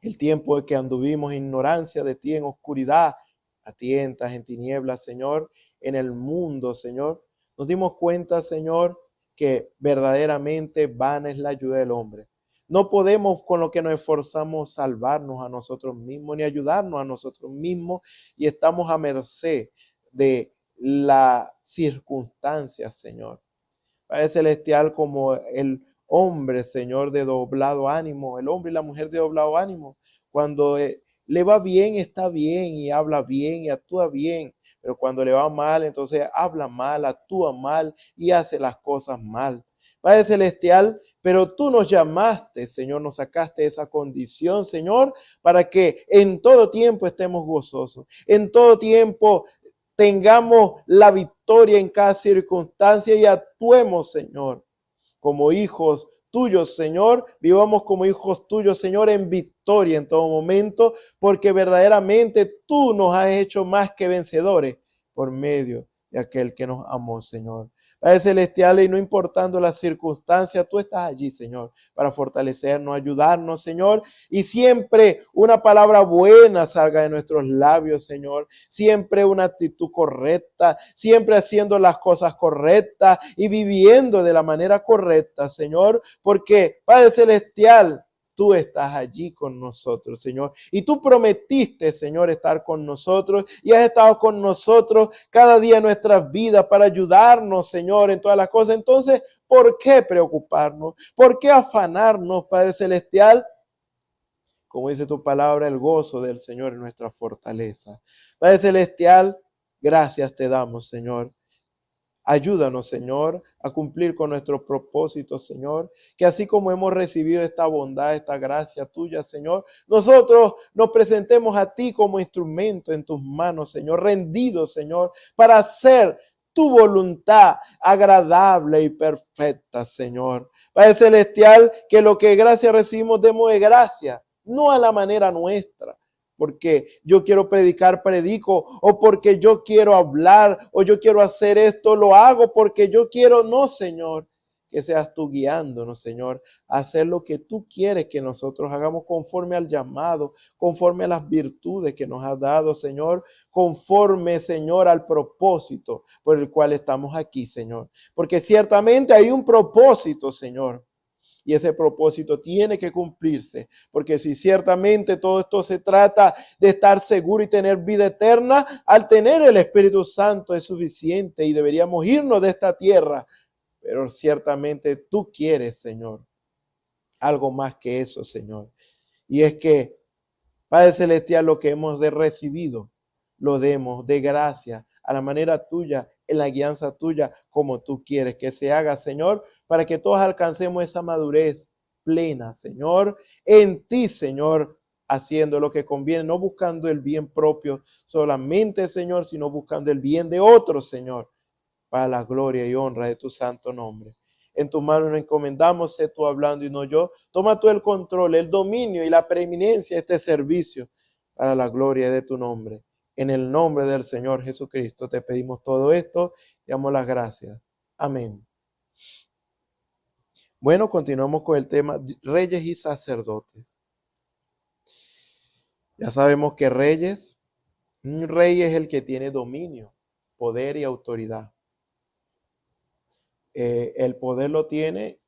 el tiempo en que anduvimos en ignorancia de ti, en oscuridad, a tientas, en tinieblas, Señor, en el mundo, Señor, nos dimos cuenta, Señor, que verdaderamente vana es la ayuda del hombre. No podemos con lo que nos esforzamos salvarnos a nosotros mismos ni ayudarnos a nosotros mismos, y estamos a merced de las circunstancias, Señor. Padre Celestial, como el hombre, Señor, de doblado ánimo, el hombre y la mujer de doblado ánimo, cuando le va bien, está bien y habla bien y actúa bien, pero cuando le va mal, entonces habla mal, actúa mal y hace las cosas mal. Padre Celestial, pero tú nos llamaste, Señor, nos sacaste de esa condición, Señor, para que en todo tiempo estemos gozosos, en todo tiempo tengamos la victoria en cada circunstancia y actuemos, Señor, como hijos tuyos, Señor, vivamos como hijos tuyos, Señor, en victoria en todo momento, porque verdaderamente tú nos has hecho más que vencedores por medio de aquel que nos amó, Señor. Padre Celestial, y no importando las circunstancias, tú estás allí, Señor, para fortalecernos, ayudarnos, Señor, y siempre una palabra buena salga de nuestros labios, Señor, siempre una actitud correcta, siempre haciendo las cosas correctas y viviendo de la manera correcta, Señor, porque, Padre Celestial, tú estás allí con nosotros, Señor. Y tú prometiste, Señor, estar con nosotros y has estado con nosotros cada día en nuestras vidas para ayudarnos, Señor, en todas las cosas. Entonces, ¿por qué preocuparnos? ¿Por qué afanarnos, Padre Celestial? Como dice tu palabra, el gozo del Señor es nuestra fortaleza. Padre Celestial, gracias te damos, Señor. Ayúdanos, Señor, a cumplir con nuestros propósitos, Señor, que así como hemos recibido esta bondad, esta gracia tuya, Señor, nosotros nos presentemos a ti como instrumento en tus manos, Señor, rendidos, Señor, para hacer tu voluntad agradable y perfecta, Señor. Padre Celestial, que lo que gracia recibimos, demos de gracia, no a la manera nuestra, porque yo quiero predicar, predico, o porque yo quiero hablar, o yo quiero hacer esto, lo hago porque yo quiero. No, Señor, que seas tú guiándonos, Señor, a hacer lo que tú quieres que nosotros hagamos conforme al llamado, conforme a las virtudes que nos has dado, Señor, conforme, Señor, al propósito por el cual estamos aquí, Señor. Porque ciertamente hay un propósito, Señor. Y ese propósito tiene que cumplirse, porque si ciertamente todo esto se trata de estar seguro y tener vida eterna, al tener el Espíritu Santo es suficiente y deberíamos irnos de esta tierra. Pero ciertamente tú quieres, Señor, algo más que eso, Señor. Y es que, Padre Celestial, lo que hemos recibido, lo demos de gracia, a la manera tuya, en la guianza tuya, como tú quieres que se haga, Señor, para que todos alcancemos esa madurez plena, Señor, en ti, Señor, haciendo lo que conviene, no buscando el bien propio solamente, Señor, sino buscando el bien de otros, Señor, para la gloria y honra de tu santo nombre. En tus manos nos encomendamos, sé tú hablando y no yo. Toma tú el control, el dominio y la preeminencia de este servicio para la gloria de tu nombre. En el nombre del Señor Jesucristo te pedimos todo esto y damos las gracias. Amén. Bueno, continuamos con el tema reyes y sacerdotes. Ya sabemos que un rey es el que tiene dominio, poder y autoridad. El poder lo tiene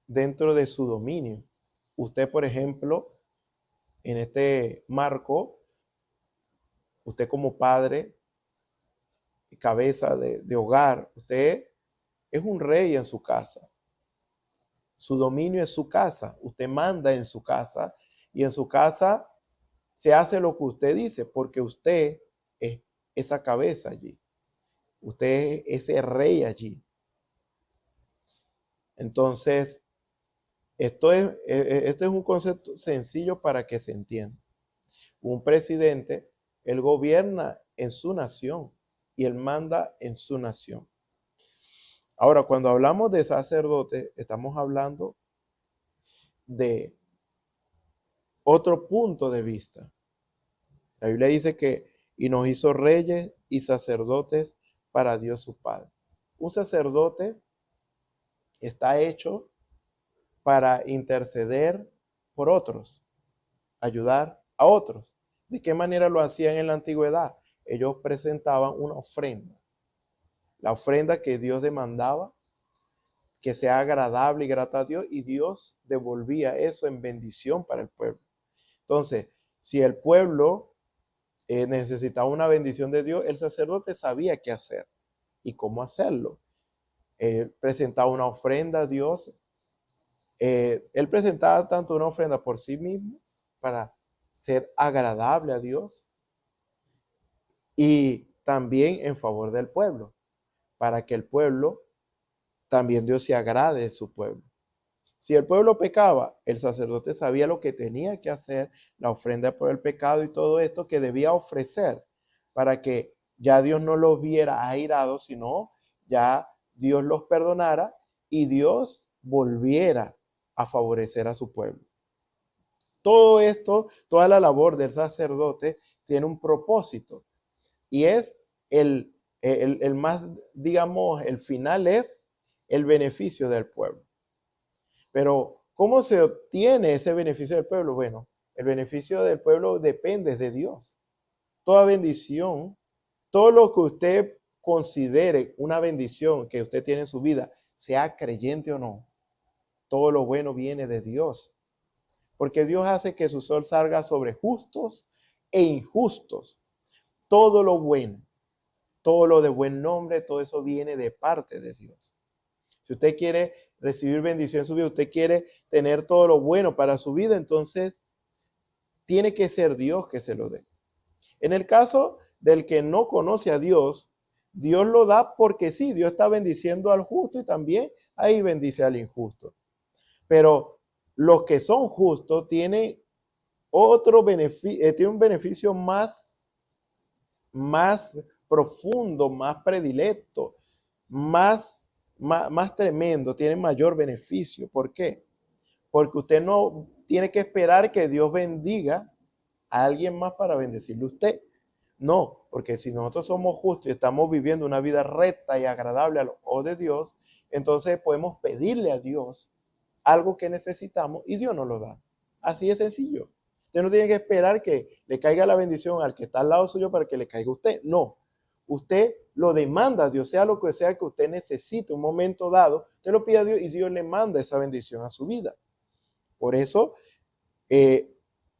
dentro de su dominio. Usted, por ejemplo, en este marco, usted como padre, cabeza de hogar, usted es un rey en su casa. Su dominio es su casa. Usted manda en su casa y en su casa se hace lo que usted dice porque usted es esa cabeza allí. Usted es ese rey allí. Entonces, esto es un concepto sencillo para que se entienda. Un presidente, él gobierna en su nación y él manda en su nación. Ahora, cuando hablamos de sacerdote, estamos hablando de otro punto de vista. La Biblia dice que y nos hizo reyes y sacerdotes para Dios su Padre. Un sacerdote está hecho para interceder por otros, ayudar a otros. ¿De qué manera lo hacían en la antigüedad? Ellos presentaban una ofrenda. La ofrenda que Dios demandaba, que sea agradable y grata a Dios, y Dios devolvía eso en bendición para el pueblo. Entonces, si el pueblo necesitaba una bendición de Dios, el sacerdote sabía qué hacer y cómo hacerlo. Él presentaba una ofrenda a Dios. Él presentaba tanto una ofrenda por sí mismo para ser agradable a Dios y también en favor del pueblo, para que el pueblo, también Dios se agrade de su pueblo. Si el pueblo pecaba, el sacerdote sabía lo que tenía que hacer, la ofrenda por el pecado y todo esto que debía ofrecer para que ya Dios no los viera airados, sino ya Dios los perdonara y Dios volviera a favorecer a su pueblo. Todo esto, toda la labor del sacerdote tiene un propósito y es el más, digamos, el final es el beneficio del pueblo. Pero, ¿cómo se obtiene ese beneficio del pueblo? Bueno, el beneficio del pueblo depende de Dios. Toda bendición, todo lo que usted considere una bendición que usted tiene en su vida, sea creyente o no, todo lo bueno viene de Dios. Porque Dios hace que su sol salga sobre justos e injustos. Todo lo bueno, todo lo de buen nombre, todo eso viene de parte de Dios. Si usted quiere recibir bendición en su vida, usted quiere tener todo lo bueno para su vida, entonces tiene que ser Dios que se lo dé. En el caso del que no conoce a Dios, Dios lo da porque sí, Dios está bendiciendo al justo y también ahí bendice al injusto. Pero los que son justos tienen otro beneficio, tienen un beneficio más profundo, más predilecto, más tremendo, tienen mayor beneficio. ¿Por qué? Porque usted no tiene que esperar que Dios bendiga a alguien más para bendecirle a usted. No, porque si nosotros somos justos y estamos viviendo una vida recta y agradable a los ojos de Dios, entonces podemos pedirle a Dios algo que necesitamos y Dios nos lo da. Así de sencillo. Usted no tiene que esperar que le caiga la bendición al que está al lado suyo para que le caiga a usted. No, usted lo demanda a Dios, sea lo que sea que usted necesite un momento dado, usted lo pide a Dios y Dios le manda esa bendición a su vida. Por eso,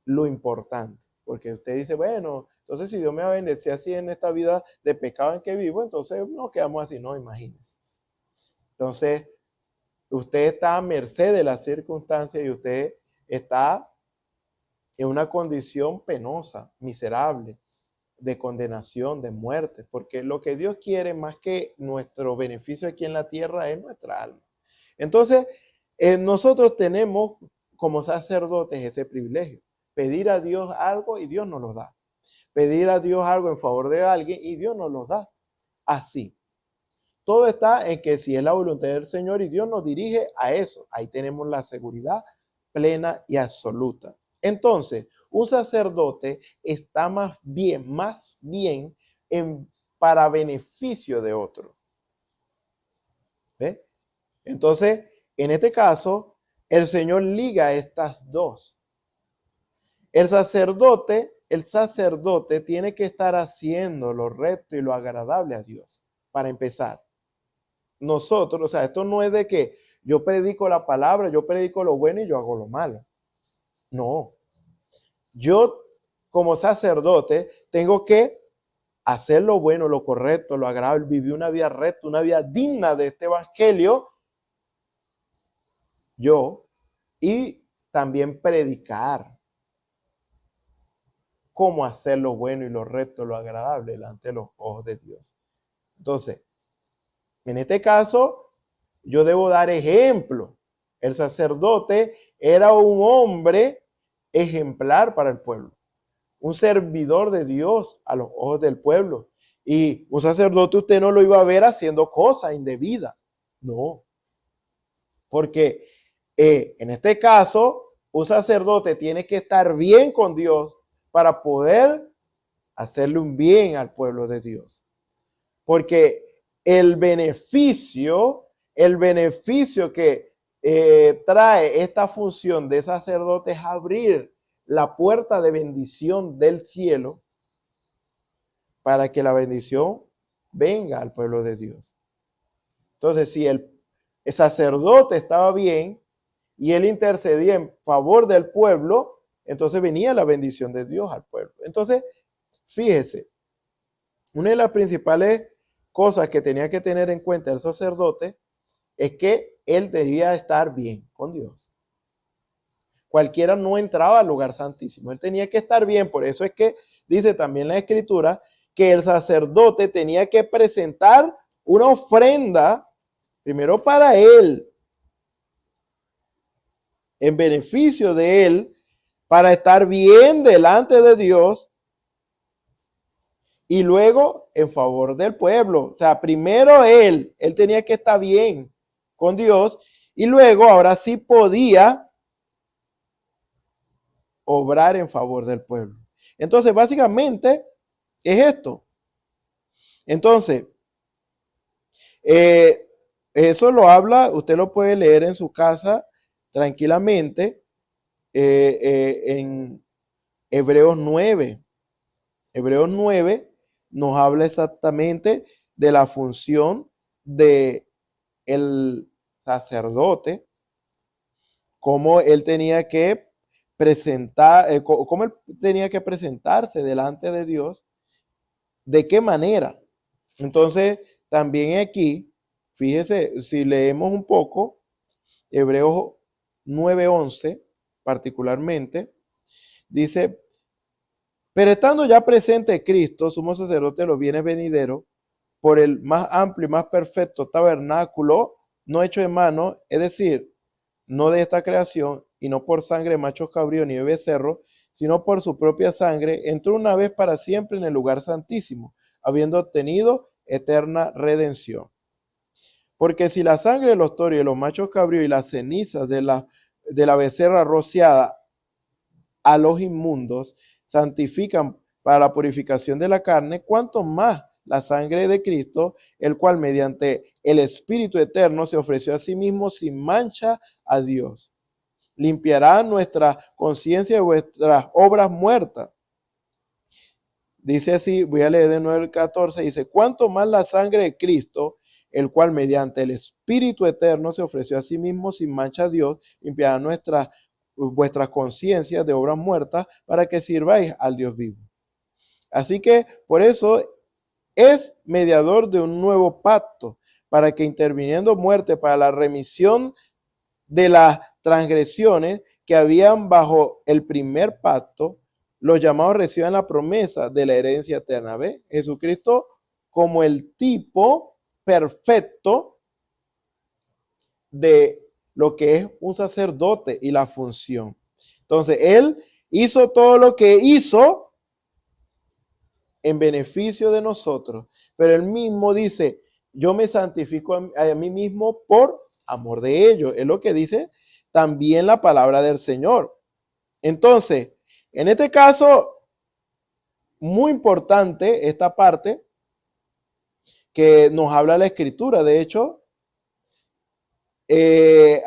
lo importante, porque usted dice, bueno, entonces si Dios me va a bendecir así en esta vida de pecado en que vivo, entonces no quedamos así, no, imagínese. Entonces, usted está a merced de las circunstancias y usted está en una condición penosa, miserable, de condenación, de muerte, porque lo que Dios quiere más que nuestro beneficio aquí en la tierra es nuestra alma. Entonces, nosotros tenemos como sacerdotes ese privilegio, pedir a Dios algo y Dios nos lo da, pedir a Dios algo en favor de alguien y Dios nos lo da, así. Todo está en que si es la voluntad del Señor y Dios nos dirige a eso, ahí tenemos la seguridad plena y absoluta. Entonces, un sacerdote está más bien para beneficio de otro. ¿Ve? Entonces, en este caso, el Señor liga estas dos. El sacerdote tiene que estar haciendo lo recto y lo agradable a Dios, para empezar. nosotros, o sea, esto no es de que yo predico la palabra, yo predico lo bueno y yo hago lo malo. No. Yo, como sacerdote, tengo que hacer lo bueno, lo correcto, lo agradable, vivir una vida recta, una vida digna de este evangelio. Yo, y también predicar cómo hacer lo bueno y lo recto, lo agradable delante de los ojos de Dios. Entonces, en este caso, yo debo dar ejemplo. El sacerdote era un hombre ejemplar para el pueblo, un servidor de Dios a los ojos del pueblo. Y un sacerdote usted no lo iba a ver haciendo cosas indebidas. No. Porque en este caso, un sacerdote tiene que estar bien con Dios para poder hacerle un bien al pueblo de Dios. Porque el beneficio que trae esta función de sacerdote es abrir la puerta de bendición del cielo para que la bendición venga al pueblo de Dios. Entonces, si el sacerdote estaba bien y él intercedía en favor del pueblo, entonces venía la bendición de Dios al pueblo. Entonces, fíjese, una de las principales cosas que tenía que tener en cuenta el sacerdote es que él debía estar bien con Dios. Cualquiera no entraba al lugar santísimo, él tenía que estar bien. Por eso es que dice también la Escritura que el sacerdote tenía que presentar una ofrenda primero para él, en beneficio de él, para estar bien delante de Dios, y luego en favor del pueblo. O sea, primero él tenía que estar bien con Dios, y luego ahora sí podía obrar en favor del pueblo. Entonces, básicamente es esto. Entonces, eso lo habla, usted lo puede leer en su casa tranquilamente en Hebreos 9. Hebreos 9 nos habla exactamente de la función de el sacerdote, cómo él tenía que presentar, cómo él tenía que presentarse delante de Dios, de qué manera. Entonces, también aquí, fíjese, si leemos un poco, Hebreos 9:11 particularmente, dice: pero estando ya presente Cristo, sumo sacerdote de los bienes venideros, por el más amplio y más perfecto tabernáculo, no hecho de mano, es decir, no de esta creación, y no por sangre de machos cabríos ni de becerros, sino por su propia sangre, entró una vez para siempre en el lugar santísimo, habiendo obtenido eterna redención. Porque si la sangre de los toros y de los machos cabríos y las cenizas de la becerra rociada a los inmundos santifican para la purificación de la carne, cuanto más la sangre de Cristo, el cual mediante el Espíritu eterno se ofreció a sí mismo sin mancha a Dios, limpiará nuestra conciencia de vuestras obras muertas. Dice así, voy a leer de nuevo el 14, dice: cuanto más la sangre de Cristo, el cual mediante el Espíritu eterno se ofreció a sí mismo sin mancha a Dios, limpiará vuestras conciencias de obras muertas para que sirváis al Dios vivo. Así que por eso es mediador de un nuevo pacto, para que interviniendo muerte para la remisión de las transgresiones que habían bajo el primer pacto, los llamados reciban la promesa de la herencia eterna. ¿Ve? Jesucristo como el tipo perfecto de lo que es un sacerdote y la función. Entonces, él hizo todo lo que hizo en beneficio de nosotros, pero él mismo dice: yo me santifico a mí mismo por amor de ellos. Es lo que dice también la palabra del Señor. Entonces, en este caso, muy importante esta parte que nos habla la Escritura. De hecho,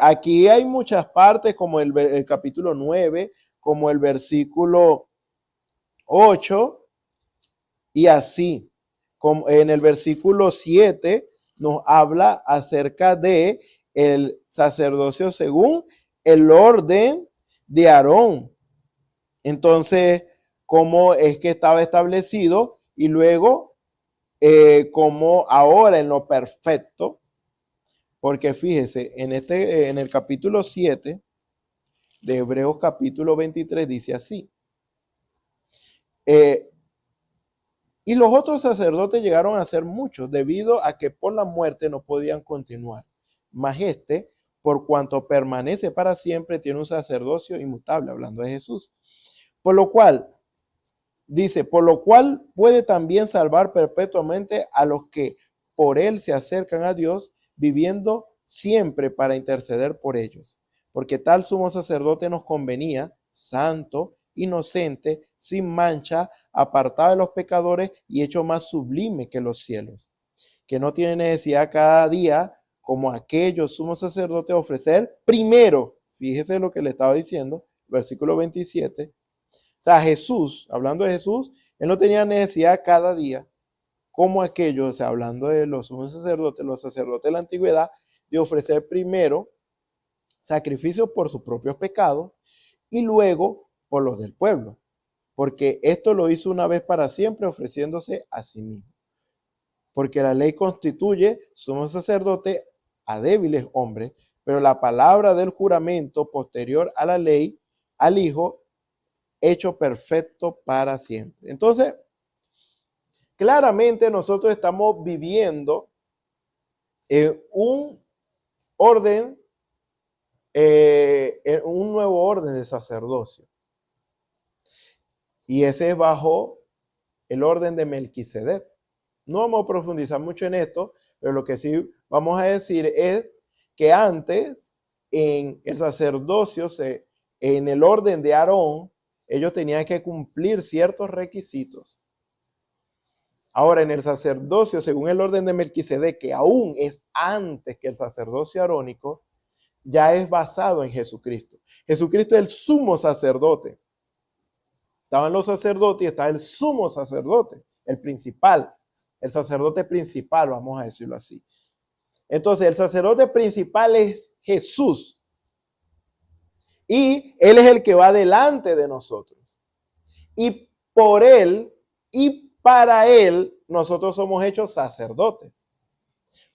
aquí hay muchas partes, como el capítulo 9, como el versículo 8, y así, como en el versículo 7, nos habla acerca de el sacerdocio según el orden de Aarón. Entonces, cómo es que estaba establecido y luego cómo ahora en lo perfecto, porque fíjese, en el capítulo 7 de Hebreos capítulo 23 dice así. Y los otros sacerdotes llegaron a ser muchos, debido a que por la muerte no podían continuar. Mas este, por cuanto permanece para siempre, tiene un sacerdocio inmutable, hablando de Jesús. Por lo cual, dice, por lo cual puede también salvar perpetuamente a los que por él se acercan a Dios, viviendo siempre para interceder por ellos. Porque tal sumo sacerdote nos convenía, santo, inocente, sin mancha, apartado de los pecadores y hecho más sublime que los cielos, que no tiene necesidad cada día, como aquellos sumos sacerdotes, ofrecer primero, fíjese lo que le estaba diciendo, versículo 27, o sea, Jesús, hablando de Jesús, él no tenía necesidad cada día, como aquellos, o sea, hablando de los sumos sacerdotes, los sacerdotes de la antigüedad, de ofrecer primero sacrificios por sus propios pecados y luego por los del pueblo, porque esto lo hizo una vez para siempre, ofreciéndose a sí mismo. Porque la ley constituye sumo sacerdote a débiles hombres, pero la palabra del juramento posterior a la ley, al Hijo, hecho perfecto para siempre. Entonces, claramente nosotros estamos viviendo un orden, un nuevo orden de sacerdocio. Y ese es bajo el orden de Melquisedec. No vamos a profundizar mucho en esto, pero lo que sí vamos a decir es que antes en el sacerdocio, en el orden de Aarón, ellos tenían que cumplir ciertos requisitos. Ahora, en el sacerdocio, según el orden de Melquisedec, que aún es antes que el sacerdocio arónico, ya es basado en Jesucristo. Jesucristo es el sumo sacerdote. Estaban los sacerdotes y está el sumo sacerdote, el principal, el sacerdote principal, vamos a decirlo así. Entonces, el sacerdote principal es Jesús. Y Él es el que va delante de nosotros. Y por Él y para Él, nosotros somos hechos sacerdotes.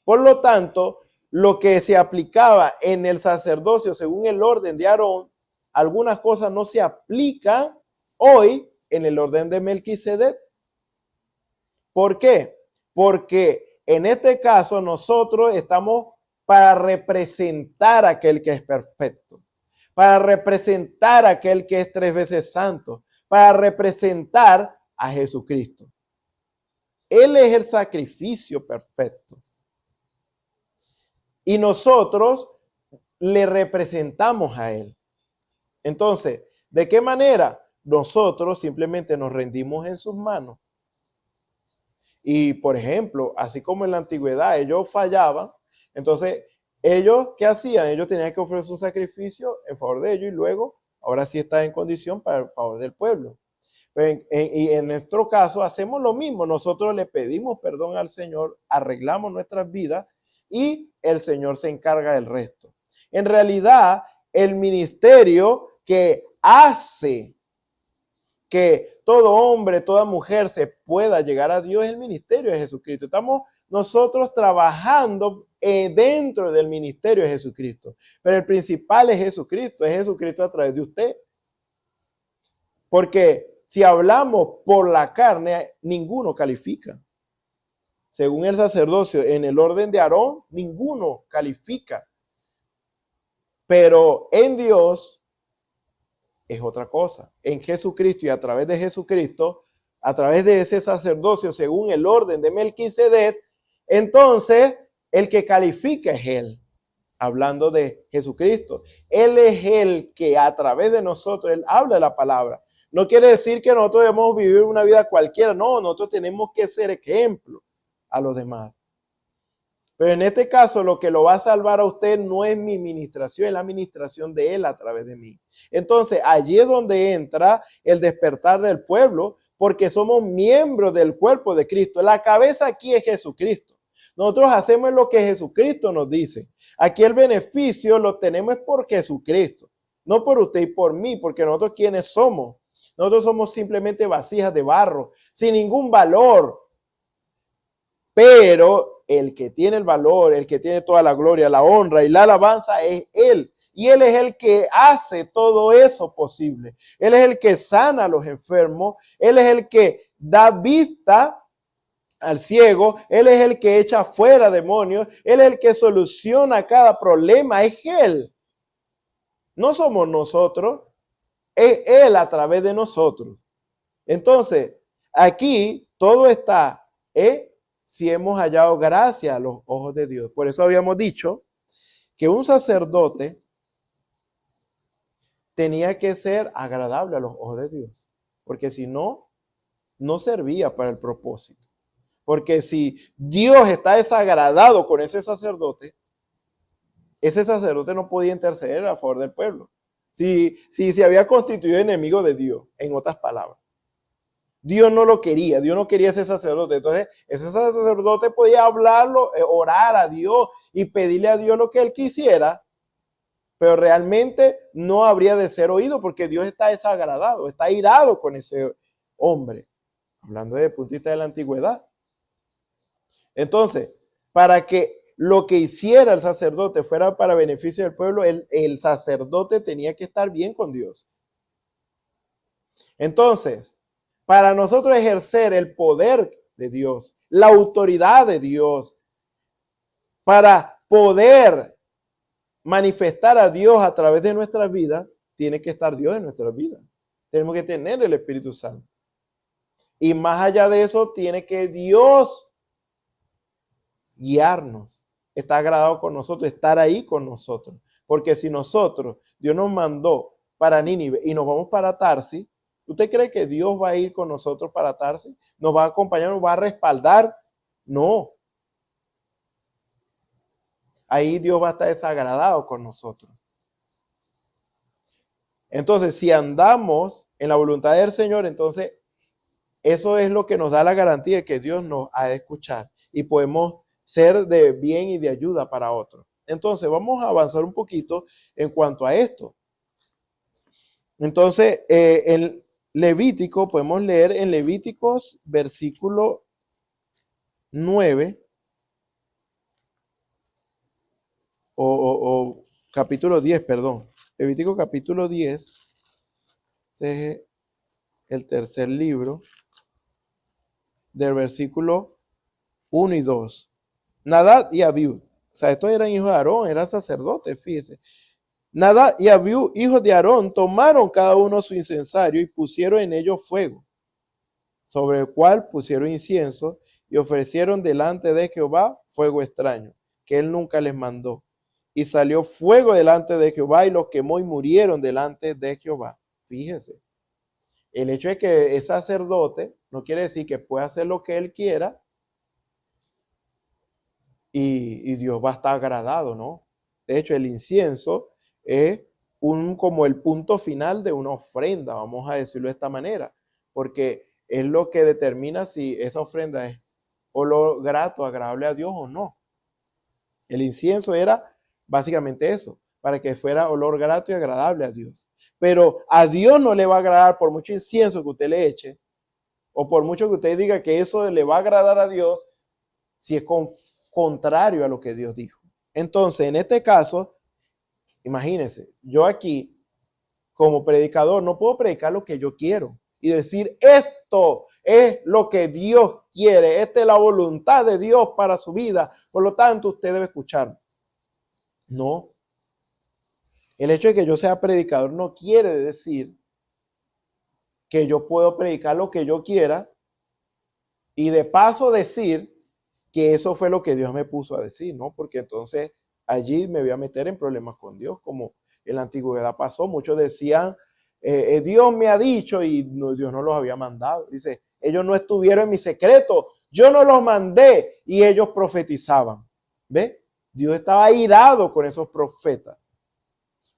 Por lo tanto, lo que se aplicaba en el sacerdocio según el orden de Aarón, algunas cosas no se aplican hoy en el orden de Melquisedec. ¿Por qué? Porque en este caso nosotros estamos para representar a aquel que es perfecto, para representar a aquel que es 3 veces santo, para representar a Jesucristo. Él es el sacrificio perfecto. Y nosotros le representamos a Él. Entonces, ¿de qué manera? Nosotros simplemente nos rendimos en sus manos. Y, por ejemplo, así como en la antigüedad ellos fallaban, entonces, ellos, ¿qué hacían? Ellos tenían que ofrecer un sacrificio en favor de ellos y luego, ahora sí están en condición para el favor del pueblo. Y en nuestro caso hacemos lo mismo. Nosotros le pedimos perdón al Señor, arreglamos nuestras vidas y el Señor se encarga del resto. En realidad, el ministerio que hace que todo hombre, toda mujer se pueda llegar a Dios es el ministerio de Jesucristo. Estamos nosotros trabajando dentro del ministerio de Jesucristo. Pero el principal es Jesucristo a través de usted. Porque si hablamos por la carne, ninguno califica. Según el sacerdocio, en el orden de Aarón, ninguno califica. Pero en Dios es otra cosa. En Jesucristo y a través de Jesucristo, a través de ese sacerdocio, según el orden de Melquisedec, entonces el que califica es Él. Hablando de Jesucristo. Él es el que a través de nosotros, Él habla la palabra. No quiere decir que nosotros debemos vivir una vida cualquiera. No, nosotros tenemos que ser ejemplo a los demás. Pero en este caso, lo que lo va a salvar a usted no es mi ministración, es la ministración de Él a través de mí. Entonces, allí es donde entra el despertar del pueblo, porque somos miembros del cuerpo de Cristo. La cabeza aquí es Jesucristo. Nosotros hacemos lo que Jesucristo nos dice. Aquí el beneficio lo tenemos por Jesucristo, no por usted y por mí, porque nosotros ¿quiénes somos? Nosotros somos simplemente vasijas de barro, sin ningún valor. Pero el que tiene el valor, el que tiene toda la gloria, la honra y la alabanza es Él. Y Él es el que hace todo eso posible. Él es el que sana a los enfermos. Él es el que da vista al ciego. Él es el que echa fuera demonios. Él es el que soluciona cada problema. Es Él. No somos nosotros. Es Él a través de nosotros. Entonces, aquí todo está si hemos hallado gracia a los ojos de Dios. Por eso habíamos dicho que un sacerdote tenía que ser agradable a los ojos de Dios, porque si no, no servía para el propósito. Porque si Dios está desagradado con ese sacerdote no podía interceder a favor del pueblo. Si se había constituido enemigo de Dios, en otras palabras. Dios no lo quería, Dios no quería ese sacerdote. Entonces, ese sacerdote podía hablarlo, orar a Dios y pedirle a Dios lo que él quisiera, pero realmente no habría de ser oído porque Dios está desagradado, está irado con ese hombre. Hablando desde el punto de vista de la antigüedad. Entonces, para que lo que hiciera el sacerdote fuera para beneficio del pueblo, el sacerdote tenía que estar bien con Dios. Entonces, para nosotros ejercer el poder de Dios, la autoridad de Dios, para poder manifestar a Dios a través de nuestras vidas, tiene que estar Dios en nuestras vidas. Tenemos que tener el Espíritu Santo. Y más allá de eso, tiene que Dios guiarnos, estar agradado con nosotros, estar ahí con nosotros. Porque si Dios nos mandó para Nínive y nos vamos para Tarsis, ¿usted cree que Dios va a ir con nosotros para Tarsis? ¿Nos va a acompañar, nos va a respaldar? No. Ahí Dios va a estar desagradado con nosotros. Entonces, si andamos en la voluntad del Señor, entonces eso es lo que nos da la garantía de que Dios nos ha de escuchar y podemos ser de bien y de ayuda para otros. Entonces, vamos a avanzar un poquito en cuanto a esto. Entonces, en Levítico, podemos leer en Levíticos, versículo 9, o capítulo 10, perdón. Levítico capítulo 10, este es el tercer libro, del versículo 1 y 2. Nadab y Abiú, o sea, estos eran hijos de Aarón, eran sacerdotes, fíjese. Nadab y Abiú, hijos de Aarón, tomaron cada uno su incensario y pusieron en ellos fuego, sobre el cual pusieron incienso y ofrecieron delante de Jehová fuego extraño, que él nunca les mandó. Y salió fuego delante de Jehová y los quemó y murieron delante de Jehová. Fíjese, el hecho de que es sacerdote no quiere decir que pueda hacer lo que él quiera y Dios va a estar agradado, ¿no? De hecho, el incienso es como el punto final de una ofrenda, vamos a decirlo de esta manera, porque es lo que determina si esa ofrenda es olor grato, agradable a Dios o no. El incienso era básicamente eso, para que fuera olor grato y agradable a Dios. Pero a Dios no le va a agradar por mucho incienso que usted le eche, o por mucho que usted diga que eso le va a agradar a Dios, si es contrario a lo que Dios dijo. Entonces, en este caso, imagínense, yo aquí, como predicador, no puedo predicar lo que yo quiero y decir, esto es lo que Dios quiere, esta es la voluntad de Dios para su vida, por lo tanto, usted debe escucharme. No. El hecho de que yo sea predicador no quiere decir que yo puedo predicar lo que yo quiera y de paso decir que eso fue lo que Dios me puso a decir, ¿no? Porque entonces allí me voy a meter en problemas con Dios, como en la antigüedad pasó. Muchos decían, Dios me ha dicho y Dios no los había mandado. Dice, ellos no estuvieron en mi secreto, yo no los mandé y ellos profetizaban. ¿Ve? Dios estaba irado con esos profetas.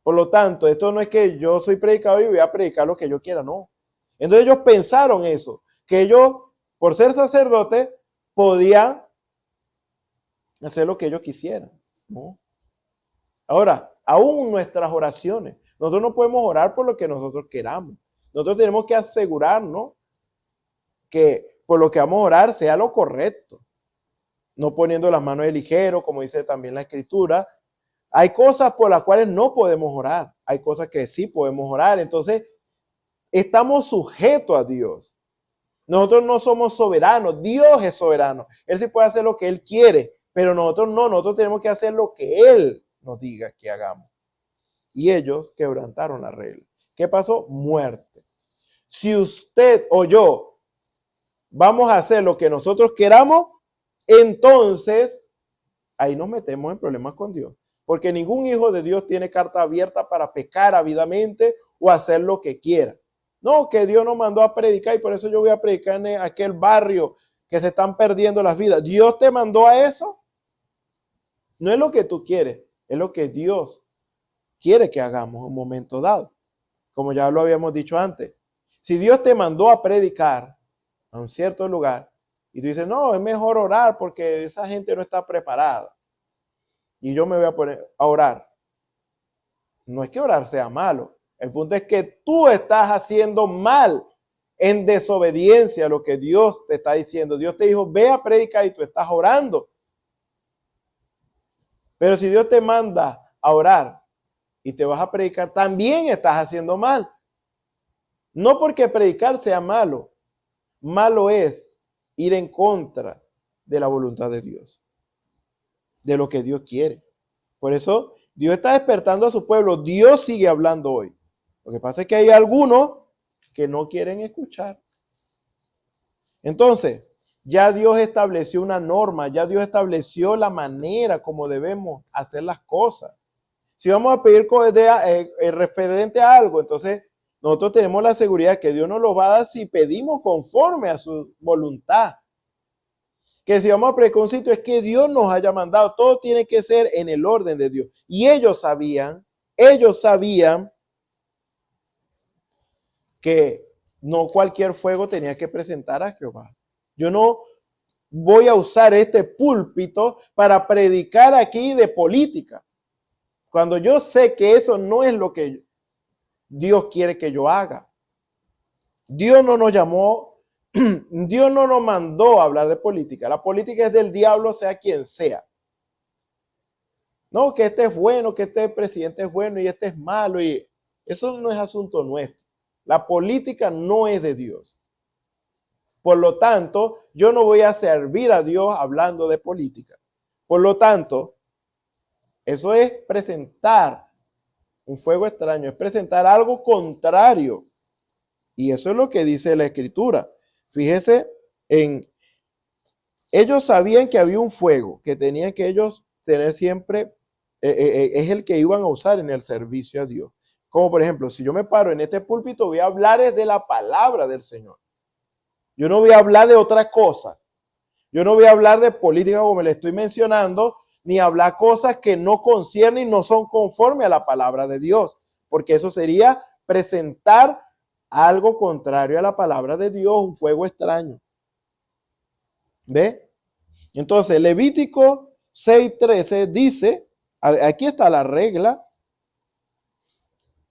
Por lo tanto, esto no es que yo soy predicador y voy a predicar lo que yo quiera, no. Entonces ellos pensaron eso, que ellos, por ser sacerdotes, podían hacer lo que ellos quisieran, ¿no? Ahora, aún nuestras oraciones, nosotros no podemos orar por lo que nosotros queramos. Nosotros tenemos que asegurarnos que por lo que vamos a orar sea lo correcto, no poniendo las manos de ligero, como dice también la Escritura. Hay cosas por las cuales no podemos orar, hay cosas que sí podemos orar. Entonces, estamos sujetos a Dios. Nosotros no somos soberanos, Dios es soberano. Él sí puede hacer lo que Él quiere, pero nosotros no, nosotros tenemos que hacer lo que Él nos diga que hagamos. Y ellos quebrantaron la regla. ¿Qué pasó? Muerte. Si usted o yo vamos a hacer lo que nosotros queramos, entonces ahí nos metemos en problemas con Dios. Porque ningún hijo de Dios tiene carta abierta para pecar ávidamente o hacer lo que quiera. No, que Dios nos mandó a predicar y por eso yo voy a predicar en aquel barrio que se están perdiendo las vidas. ¿Dios te mandó a eso? No es lo que tú quieres, es lo que Dios quiere que hagamos en un momento dado. Como ya lo habíamos dicho antes. Si Dios te mandó a predicar a un cierto lugar y tú dices, no, es mejor orar porque esa gente no está preparada y yo me voy a poner a orar. No es que orar sea malo. El punto es que tú estás haciendo mal en desobediencia a lo que Dios te está diciendo. Dios te dijo, ve a predicar y tú estás orando. Pero si Dios te manda a orar y te vas a predicar, también estás haciendo mal. No porque predicar sea malo. Malo es ir en contra de la voluntad de Dios, de lo que Dios quiere. Por eso Dios está despertando a su pueblo. Dios sigue hablando hoy. Lo que pasa es que hay algunos que no quieren escuchar. Entonces, ya Dios estableció una norma, ya Dios estableció la manera como debemos hacer las cosas. Si vamos a pedir referente a algo, entonces nosotros tenemos la seguridad que Dios nos lo va a dar si pedimos conforme a su voluntad. Que si vamos a predicar un sitio es que Dios nos haya mandado. Todo tiene que ser en el orden de Dios. Y ellos sabían que no cualquier fuego tenía que presentar a Jehová. Yo no voy a usar este púlpito para predicar aquí de política, cuando yo sé que eso no es lo que Dios quiere que yo haga. Dios no nos llamó, Dios no nos mandó a hablar de política. La política es del diablo, sea quien sea. No, que este es bueno, que este presidente es bueno y este es malo. Y eso no es asunto nuestro. La política no es de Dios. Por lo tanto, yo no voy a servir a Dios hablando de política. Por lo tanto, eso es presentar un fuego extraño, es presentar algo contrario. Y eso es lo que dice la Escritura. Fíjese ellos sabían que había un fuego que tenían que ellos tener siempre, es el que iban a usar en el servicio a Dios. Como por ejemplo, si yo me paro en este púlpito, voy a hablar de la palabra del Señor. Yo no voy a hablar de otra cosa. Yo no voy a hablar de política como le estoy mencionando, ni hablar cosas que no conciernen y no son conforme a la palabra de Dios, porque eso sería presentar algo contrario a la palabra de Dios, un fuego extraño. ¿Ve? Entonces, Levítico 6:13 dice, aquí está la regla.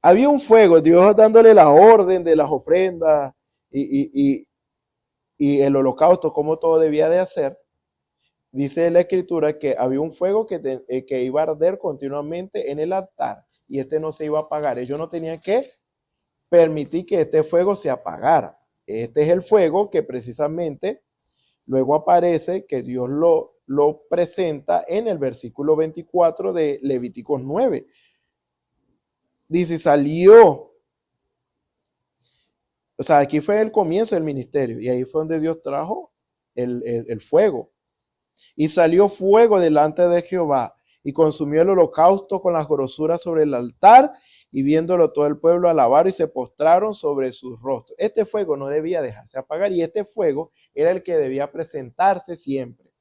Había un fuego, Dios dándole la orden de las ofrendas y el holocausto, como todo debía de hacer. Dice la Escritura que había un fuego que iba a arder continuamente en el altar y este no se iba a apagar. Ellos no tenían que permitir que este fuego se apagara. Este es el fuego que precisamente luego aparece, que Dios lo presenta en el versículo 24 de Levíticos 9. Dice, salió. O sea, aquí fue el comienzo del ministerio y ahí fue donde Dios trajo el fuego. Y salió fuego delante de Jehová y consumió el holocausto con las grosuras sobre el altar, y viéndolo todo el pueblo alabaron y se postraron sobre sus rostros. Este fuego no debía dejarse apagar y este fuego era el que debía presentarse siempre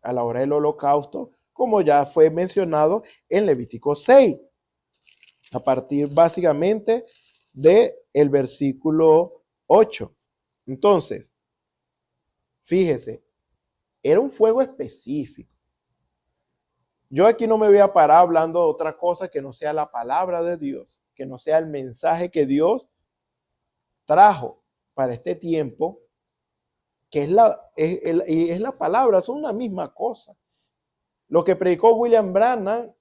a la hora del holocausto, como ya fue mencionado en Levítico 6, a partir básicamente del versículo 8. Entonces, fíjese, era un fuego específico. Yo aquí no me voy a parar hablando de otra cosa que no sea la palabra de Dios, que no sea el mensaje que Dios trajo para este tiempo, que es la palabra, son una misma cosa. Lo que predicó William Branham,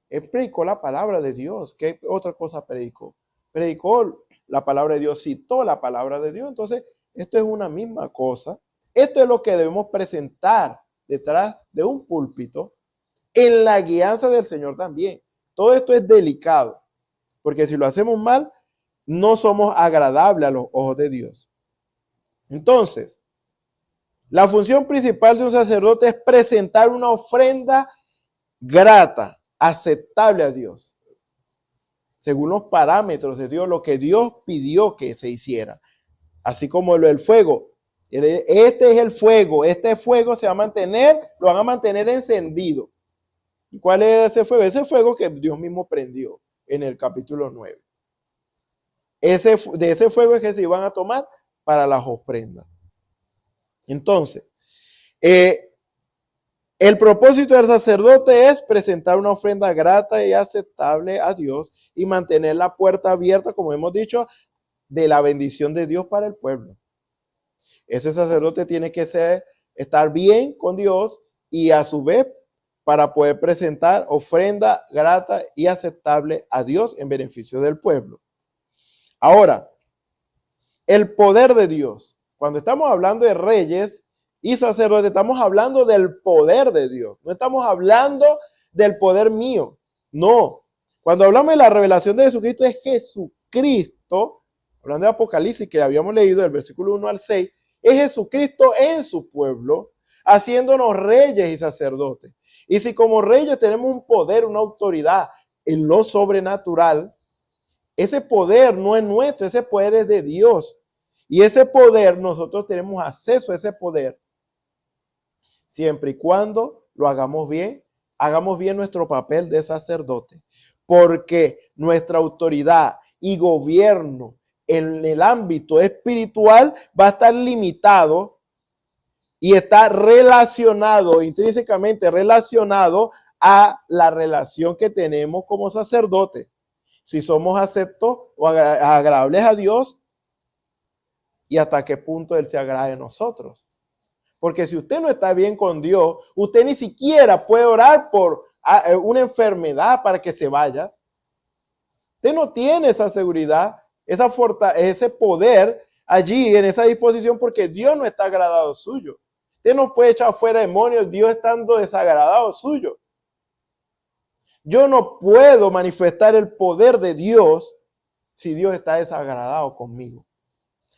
él predicó la palabra de Dios. ¿Qué otra cosa predicó? Predicó la palabra de Dios, citó la palabra de Dios. Entonces, esto es una misma cosa. Esto es lo que debemos presentar detrás de un púlpito en la guianza del Señor también. Todo esto es delicado, porque si lo hacemos mal, no somos agradables a los ojos de Dios. Entonces, la función principal de un sacerdote es presentar una ofrenda grata, aceptable a Dios, según los parámetros de Dios, lo que Dios pidió que se hiciera. Así como el fuego. Este es el fuego. Este fuego se va a mantener, lo van a mantener encendido. ¿Y cuál era ese fuego? Ese fuego que Dios mismo prendió en el capítulo 9. De ese fuego es que se iban a tomar para las ofrendas. Entonces, el propósito del sacerdote es presentar una ofrenda grata y aceptable a Dios y mantener la puerta abierta, como hemos dicho, de la bendición de Dios para el pueblo. Ese sacerdote tiene que estar bien con Dios y a su vez para poder presentar ofrenda grata y aceptable a Dios en beneficio del pueblo. Ahora, el poder de Dios. Cuando estamos hablando de reyes y sacerdotes, estamos hablando del poder de Dios. No estamos hablando del poder mío. No. Cuando hablamos de la revelación de Jesucristo, es Jesucristo, hablando de Apocalipsis que habíamos leído del versículo 1 al 6, es Jesucristo en su pueblo, haciéndonos reyes y sacerdotes. Y si como reyes tenemos un poder, una autoridad en lo sobrenatural, ese poder no es nuestro, ese poder es de Dios. Y ese poder, nosotros tenemos acceso a ese poder, siempre y cuando lo hagamos bien nuestro papel de sacerdote. Porque nuestra autoridad y gobierno en el ámbito espiritual va a estar limitado y está relacionado, intrínsecamente relacionado a la relación que tenemos como sacerdotes. Si somos aceptos o agradables a Dios y hasta qué punto Él se agrade de nosotros. Porque si usted no está bien con Dios, usted ni siquiera puede orar por una enfermedad para que se vaya. Usted no tiene esa seguridad, ese poder allí en esa disposición porque Dios no está agradado suyo. Usted no puede echar fuera demonios Dios estando desagradado suyo. Yo no puedo manifestar el poder de Dios si Dios está desagradado conmigo.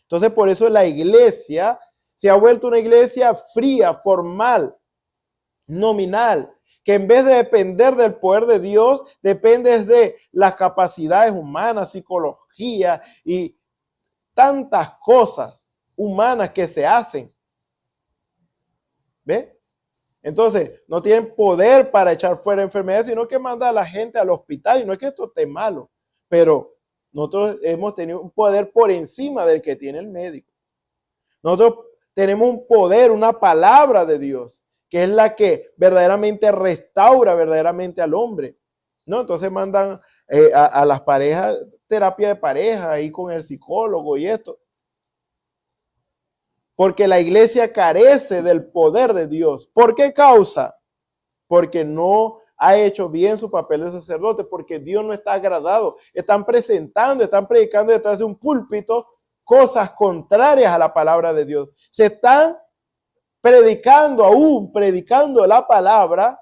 Entonces, por eso la iglesia se ha vuelto una iglesia fría, formal, nominal, que en vez de depender del poder de Dios, depende de las capacidades humanas, psicología y tantas cosas humanas que se hacen. ¿Ve? Entonces, no tienen poder para echar fuera enfermedades, sino que manda a la gente al hospital. Y no es que esto esté malo, pero nosotros hemos tenido un poder por encima del que tiene el médico. Nosotros tenemos un poder, una palabra de Dios, que es la que verdaderamente restaura verdaderamente al hombre, ¿no? Entonces mandan a las parejas, terapia de pareja ahí con el psicólogo y esto. Porque la iglesia carece del poder de Dios. ¿Por qué causa? Porque no ha hecho bien su papel de sacerdote, porque Dios no está agradado. Están presentando, están predicando detrás de un púlpito cosas contrarias a la palabra de Dios. Se están predicando la palabra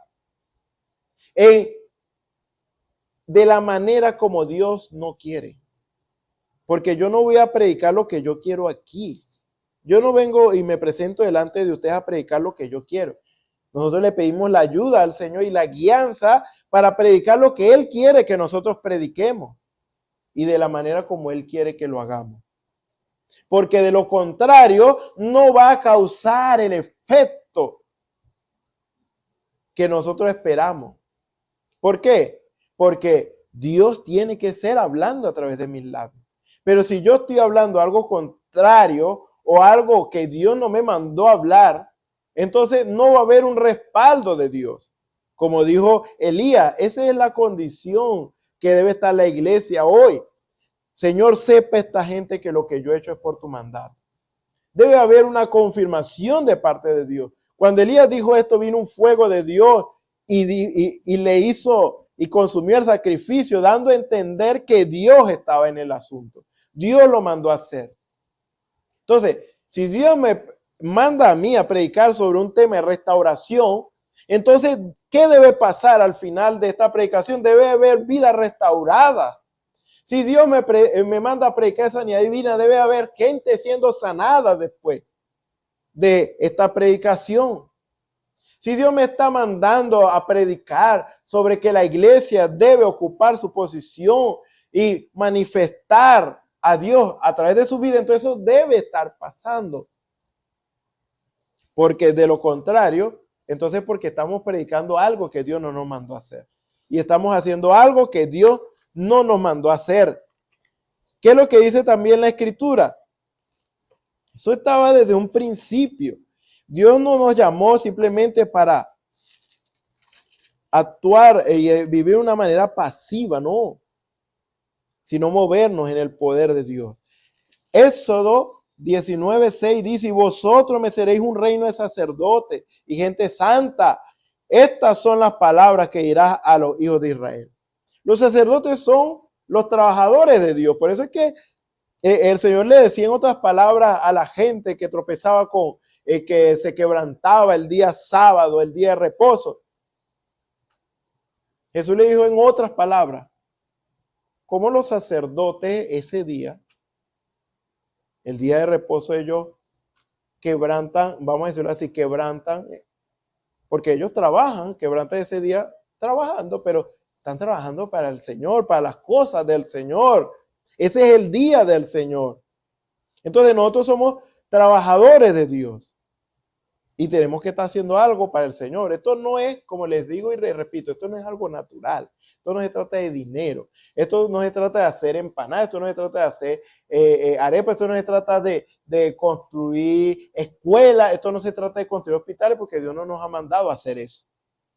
de la manera como Dios no quiere. Porque yo no voy a predicar lo que yo quiero aquí. Yo no vengo y me presento delante de ustedes a predicar lo que yo quiero. Nosotros le pedimos la ayuda al Señor y la guianza para predicar lo que Él quiere que nosotros prediquemos y de la manera como Él quiere que lo hagamos. Porque de lo contrario no va a causar el efecto que nosotros esperamos. ¿Por qué? Porque Dios tiene que ser hablando a través de mis labios. Pero si yo estoy hablando algo contrario o algo que Dios no me mandó a hablar, entonces no va a haber un respaldo de Dios. Como dijo Elías, esa es la condición que debe estar la iglesia hoy. Señor, sepa esta gente que lo que yo he hecho es por tu mandato. Debe haber una confirmación de parte de Dios. Cuando Elías dijo esto, vino un fuego de Dios y le hizo y consumió el sacrificio, dando a entender que Dios estaba en el asunto. Dios lo mandó a hacer. Entonces, si Dios me manda a mí a predicar sobre un tema de restauración, entonces, ¿qué debe pasar al final de esta predicación? Debe haber vida restaurada. Si Dios me manda a predicar sanidad divina, debe haber gente siendo sanada después de esta predicación. Si Dios me está mandando a predicar sobre que la iglesia debe ocupar su posición y manifestar a Dios a través de su vida, entonces eso debe estar pasando. Porque de lo contrario, entonces porque estamos predicando algo que Dios no nos mandó a hacer. Y estamos haciendo algo que Dios no nos mandó a hacer. ¿Qué es lo que dice también la Escritura? Eso estaba desde un principio. Dios no nos llamó simplemente para actuar y vivir de una manera pasiva, no, sino movernos en el poder de Dios. Éxodo 19:6 dice: y vosotros me seréis un reino de sacerdotes y gente santa. Estas son las palabras que dirás a los hijos de Israel. Los sacerdotes son los trabajadores de Dios. Por eso es que el Señor le decía en otras palabras a la gente que tropezaba con que se quebrantaba el día sábado, el día de reposo. Jesús le dijo en otras palabras, como los sacerdotes ese día, el día de reposo, ellos quebrantan, vamos a decirlo así, quebrantan, porque ellos trabajan, quebrantan ese día trabajando, pero están trabajando para el Señor, para las cosas del Señor. Ese es el día del Señor. Entonces nosotros somos trabajadores de Dios y tenemos que estar haciendo algo para el Señor. Esto no es, como les digo y les repito, esto no es algo natural. Esto no se trata de dinero. Esto no se trata de hacer empanadas. Esto no se trata de hacer arepas. Esto no se trata de construir escuelas. Esto no se trata de construir hospitales porque Dios no nos ha mandado a hacer eso.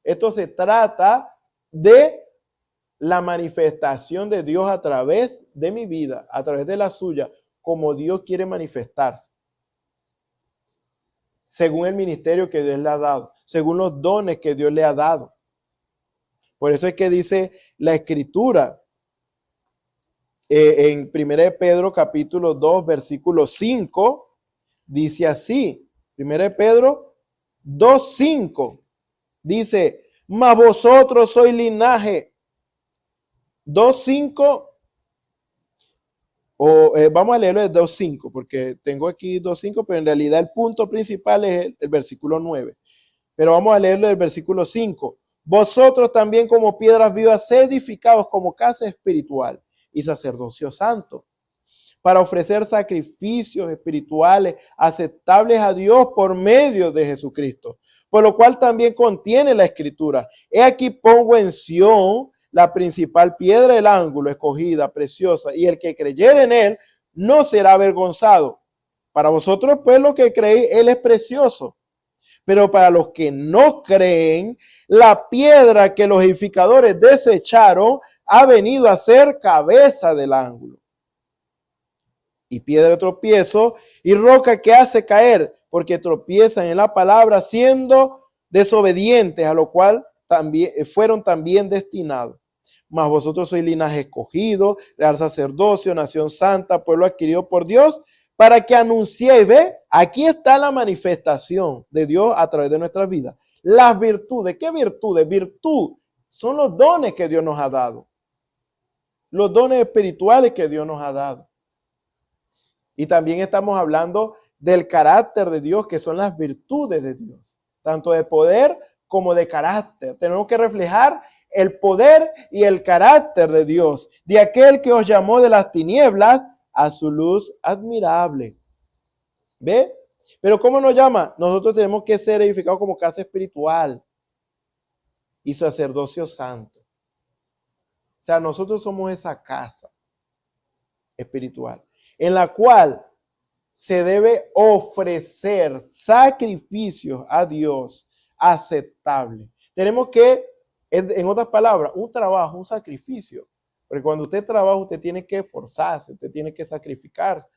Esto se trata de la manifestación de Dios a través de mi vida, a través de la suya, como Dios quiere manifestarse. Según el ministerio que Dios le ha dado, según los dones que Dios le ha dado. Por eso es que dice la Escritura en 1 Pedro capítulo 2, versículo 5, dice así, 1 Pedro 2, 5, dice, mas vosotros sois linaje, 2, 5, vamos a leerlo de 2.5, porque tengo aquí 2.5, pero en realidad el punto principal es el versículo 9. Pero vamos a leerlo del versículo 5. Vosotros también como piedras vivas edificados como casa espiritual y sacerdocio santo, para ofrecer sacrificios espirituales aceptables a Dios por medio de Jesucristo. Por lo cual también contiene la Escritura. He aquí pongo en Sión la principal piedra del ángulo, escogida, preciosa, y el que creyere en él no será avergonzado. Para vosotros, pues, los que creéis, él es precioso. Pero para los que no creen, la piedra que los edificadores desecharon ha venido a ser cabeza del ángulo. Y piedra de tropiezo y roca que hace caer, porque tropiezan en la palabra siendo desobedientes, a lo cual fueron también destinados. Mas vosotros sois linaje escogido, real sacerdocio, nación santa, pueblo adquirido por Dios, para que anunciéis, ¿ve? Aquí está la manifestación de Dios a través de nuestras vidas. Las virtudes, ¿qué virtudes? Virtud son los dones que Dios nos ha dado. Los dones espirituales que Dios nos ha dado. Y también estamos hablando del carácter de Dios, que son las virtudes de Dios, tanto de poder como de carácter. Tenemos que reflejar el poder y el carácter de Dios, de aquel que os llamó de las tinieblas a su luz admirable. ¿Ve? Pero ¿cómo nos llama? Nosotros tenemos que ser edificados como casa espiritual y sacerdocio santo. O sea, nosotros somos esa casa espiritual en la cual se debe ofrecer sacrificios a Dios aceptables. Tenemos que En otras palabras, un trabajo, un sacrificio. Porque cuando usted trabaja, usted tiene que esforzarse, usted tiene que sacrificarse,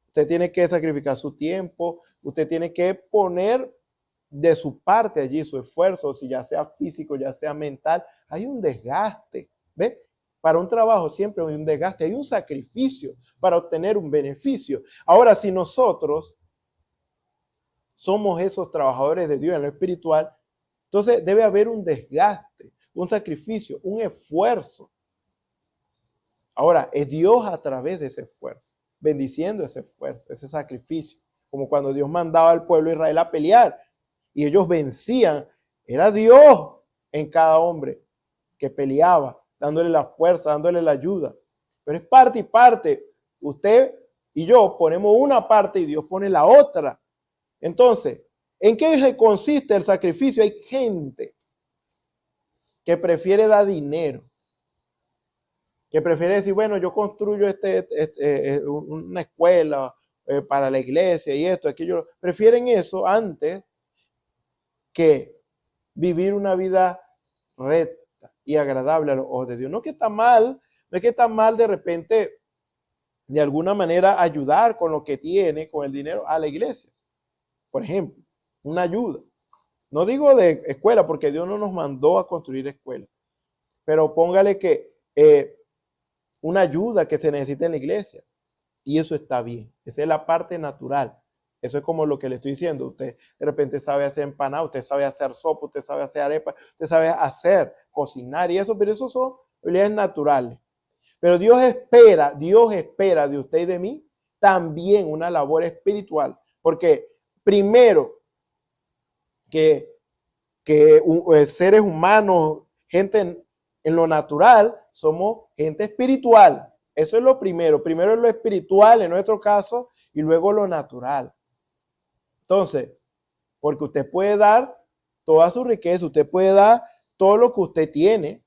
usted tiene que sacrificar su tiempo, usted tiene que poner de su parte allí su esfuerzo, si ya sea físico, ya sea mental. Hay un desgaste, ¿ve? Para un trabajo siempre hay un desgaste, hay un sacrificio para obtener un beneficio. Ahora, si nosotros somos esos trabajadores de Dios en lo espiritual, entonces debe haber un desgaste, un sacrificio, un esfuerzo. Ahora, es Dios a través de ese esfuerzo, bendiciendo ese esfuerzo, ese sacrificio. Como cuando Dios mandaba al pueblo de Israel a pelear y ellos vencían. Era Dios en cada hombre que peleaba, dándole la fuerza, dándole la ayuda. Pero es parte y parte. Usted y yo ponemos una parte y Dios pone la otra. Entonces, ¿en qué consiste el sacrificio? Hay gente que prefiere dar dinero, que prefiere decir, bueno, yo construyo una escuela para la iglesia y esto, aquello. Prefieren eso antes que vivir una vida recta y agradable a los ojos de Dios. No es que está mal, no es que está mal de repente, de alguna manera, ayudar con lo que tiene, con el dinero, a la iglesia. Por ejemplo, una ayuda. No digo de escuela, porque Dios no nos mandó a construir escuelas. Pero póngale que una ayuda que se necesita en la iglesia. Y eso está bien. Esa es la parte natural. Eso es como lo que le estoy diciendo. Usted de repente sabe hacer empanada, usted sabe hacer sopa, usted sabe hacer arepa, usted sabe hacer, cocinar y eso, pero eso son habilidades naturales. Pero Dios espera de usted y de mí también una labor espiritual. Porque primero que seres humanos, gente en lo natural, somos gente espiritual. Eso es lo primero. Primero es lo espiritual en nuestro caso y luego lo natural. Entonces, porque usted puede dar toda su riqueza, usted puede dar todo lo que usted tiene,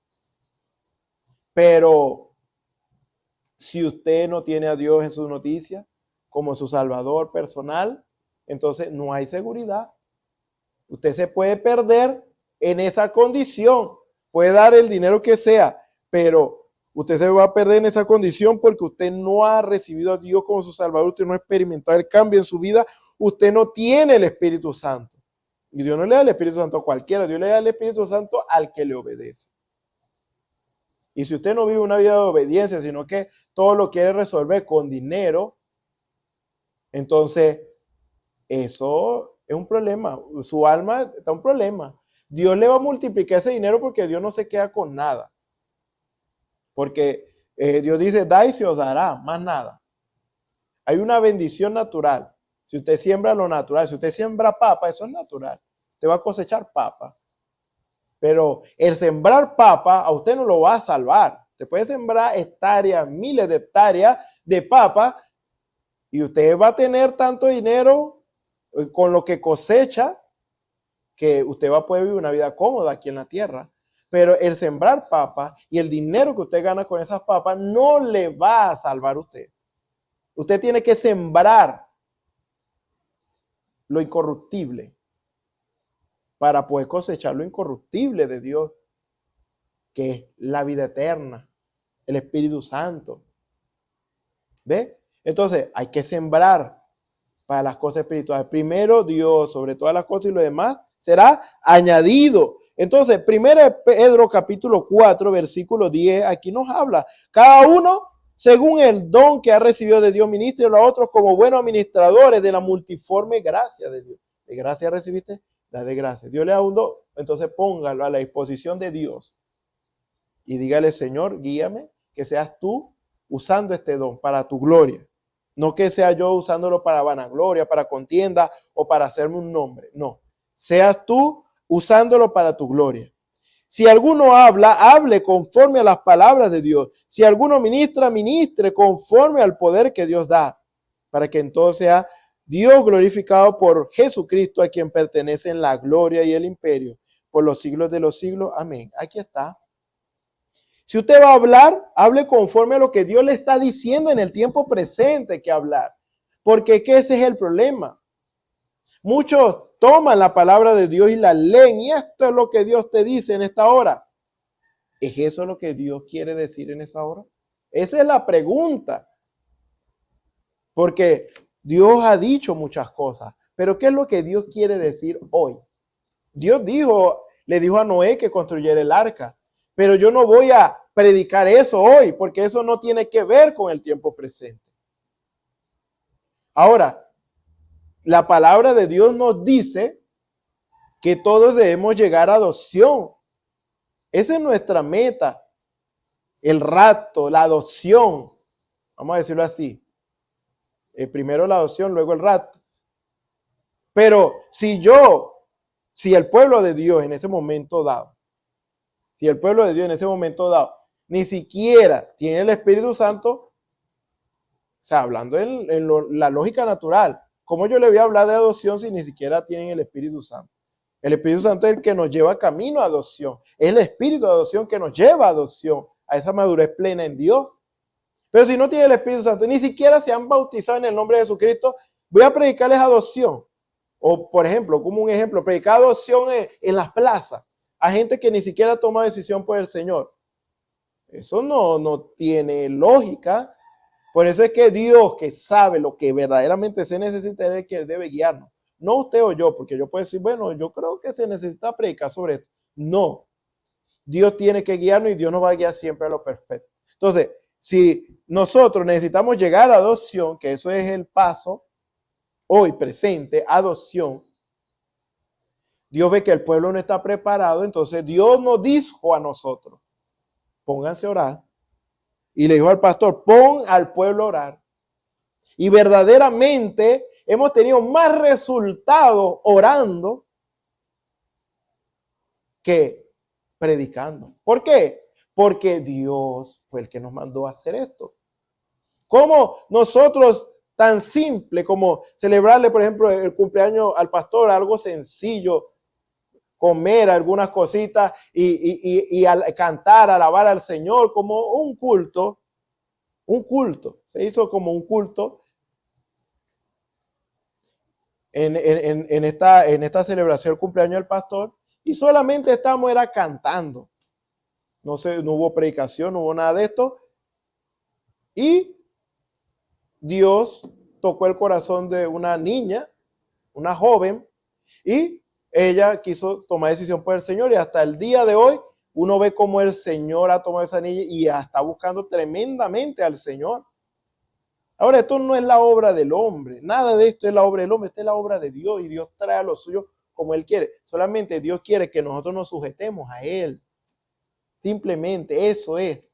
pero si usted no tiene a Dios en sus noticias como su Salvador personal, entonces no hay seguridad. Usted se puede perder en esa condición. Puede dar el dinero que sea, pero usted se va a perder en esa condición porque usted no ha recibido a Dios como su Salvador. Usted no ha experimentado el cambio en su vida. Usted no tiene el Espíritu Santo. Y Dios no le da el Espíritu Santo a cualquiera. Dios le da el Espíritu Santo al que le obedece. Y si usted no vive una vida de obediencia, sino que todo lo quiere resolver con dinero, entonces eso es un problema. Su alma está en un problema. Dios le va a multiplicar ese dinero porque Dios no se queda con nada. Porque Dios dice, da y se os dará, más nada. Hay una bendición natural. Si usted siembra lo natural, si usted siembra papa, eso es natural. Usted va a cosechar papa. Pero el sembrar papa a usted no lo va a salvar. Usted puede sembrar hectáreas, miles de hectáreas de papa y usted va a tener tanto dinero con lo que cosecha que usted va a poder vivir una vida cómoda aquí en la tierra. Pero el sembrar papa y el dinero que usted gana con esas papas no le va a salvar a usted. Usted tiene que sembrar lo incorruptible para poder cosechar lo incorruptible de Dios, que es la vida eterna, el Espíritu Santo. ¿Ve? Entonces hay que sembrar para las cosas espirituales. Primero Dios sobre todas las cosas y lo demás será añadido. Entonces, 1 Pedro capítulo 4, versículo 10, aquí nos habla. Cada uno, según el don que ha recibido de Dios, ministre a los otros como buenos administradores de la multiforme gracia de Dios. ¿De gracia recibiste? La de gracia. Dios le da un don, entonces póngalo a la disposición de Dios. Y dígale, Señor, guíame, que seas tú usando este don para tu gloria. No que sea yo usándolo para vanagloria, para contienda o para hacerme un nombre. No, seas tú usándolo para tu gloria. Si alguno habla, hable conforme a las palabras de Dios. Si alguno ministra, ministre conforme al poder que Dios da, para que entonces sea Dios glorificado por Jesucristo, a quien pertenecen la gloria y el imperio por los siglos de los siglos. Amén. Aquí está. Si usted va a hablar, hable conforme a lo que Dios le está diciendo en el tiempo presente que hablar. Porque que ese es el problema. Muchos toman la palabra de Dios y la leen, y esto es lo que Dios te dice en esta hora. ¿Es eso lo que Dios quiere decir en esa hora? Esa es la pregunta. Porque Dios ha dicho muchas cosas, pero ¿qué es lo que Dios quiere decir hoy? Dios le dijo a Noé que construyera el arca, pero yo no voy a predicar eso hoy, porque eso no tiene que ver con el tiempo presente. Ahora, la palabra de Dios nos dice que todos debemos llegar a adopción. Esa es nuestra meta. El rapto, la adopción. Vamos a decirlo así. Primero la adopción, luego el rapto. Pero si el pueblo de Dios en ese momento dado, ni siquiera tiene el Espíritu Santo, o sea, hablando en la lógica natural, ¿cómo yo le voy a hablar de adopción si ni siquiera tienen el Espíritu Santo? El Espíritu Santo es el que nos lleva camino a adopción. Es el Espíritu de adopción que nos lleva a adopción, a esa madurez plena en Dios. Pero si no tiene el Espíritu Santo, ni siquiera se han bautizado en el nombre de Jesucristo, voy a predicarles adopción. O, por ejemplo, como un ejemplo, predicar adopción en las plazas a gente que ni siquiera toma decisión por el Señor. Eso no tiene lógica. Por eso es que Dios, que sabe lo que verdaderamente se necesita, es el que debe guiarnos. No usted o yo, porque yo puedo decir, bueno, yo creo que se necesita predicar sobre esto. No. Dios tiene que guiarnos y Dios nos va a guiar siempre a lo perfecto. Entonces, si nosotros necesitamos llegar a adopción, que eso es el paso hoy presente, adopción, Dios ve que el pueblo no está preparado, entonces Dios nos dijo a nosotros, pónganse a orar. Y le dijo al pastor, pon al pueblo a orar. Y verdaderamente hemos tenido más resultados orando que predicando. ¿Por qué? Porque Dios fue el que nos mandó a hacer esto. ¿Cómo nosotros, tan simple como celebrarle, por ejemplo, el cumpleaños al pastor, algo sencillo, comer algunas cositas y cantar, alabar al Señor como un culto, se hizo como un culto en esta celebración del cumpleaños del pastor y solamente estamos cantando. No hubo predicación, no hubo nada de esto. Y Dios tocó el corazón de una niña, una joven, y ella quiso tomar decisión por el Señor. Y hasta el día de hoy, uno ve cómo el Señor ha tomado a esa niña y está buscando tremendamente al Señor. Ahora, esto no es la obra del hombre. Nada de esto es la obra del hombre. Esta es la obra de Dios y Dios trae a los suyos como Él quiere. Solamente Dios quiere que nosotros nos sujetemos a Él. Simplemente eso es.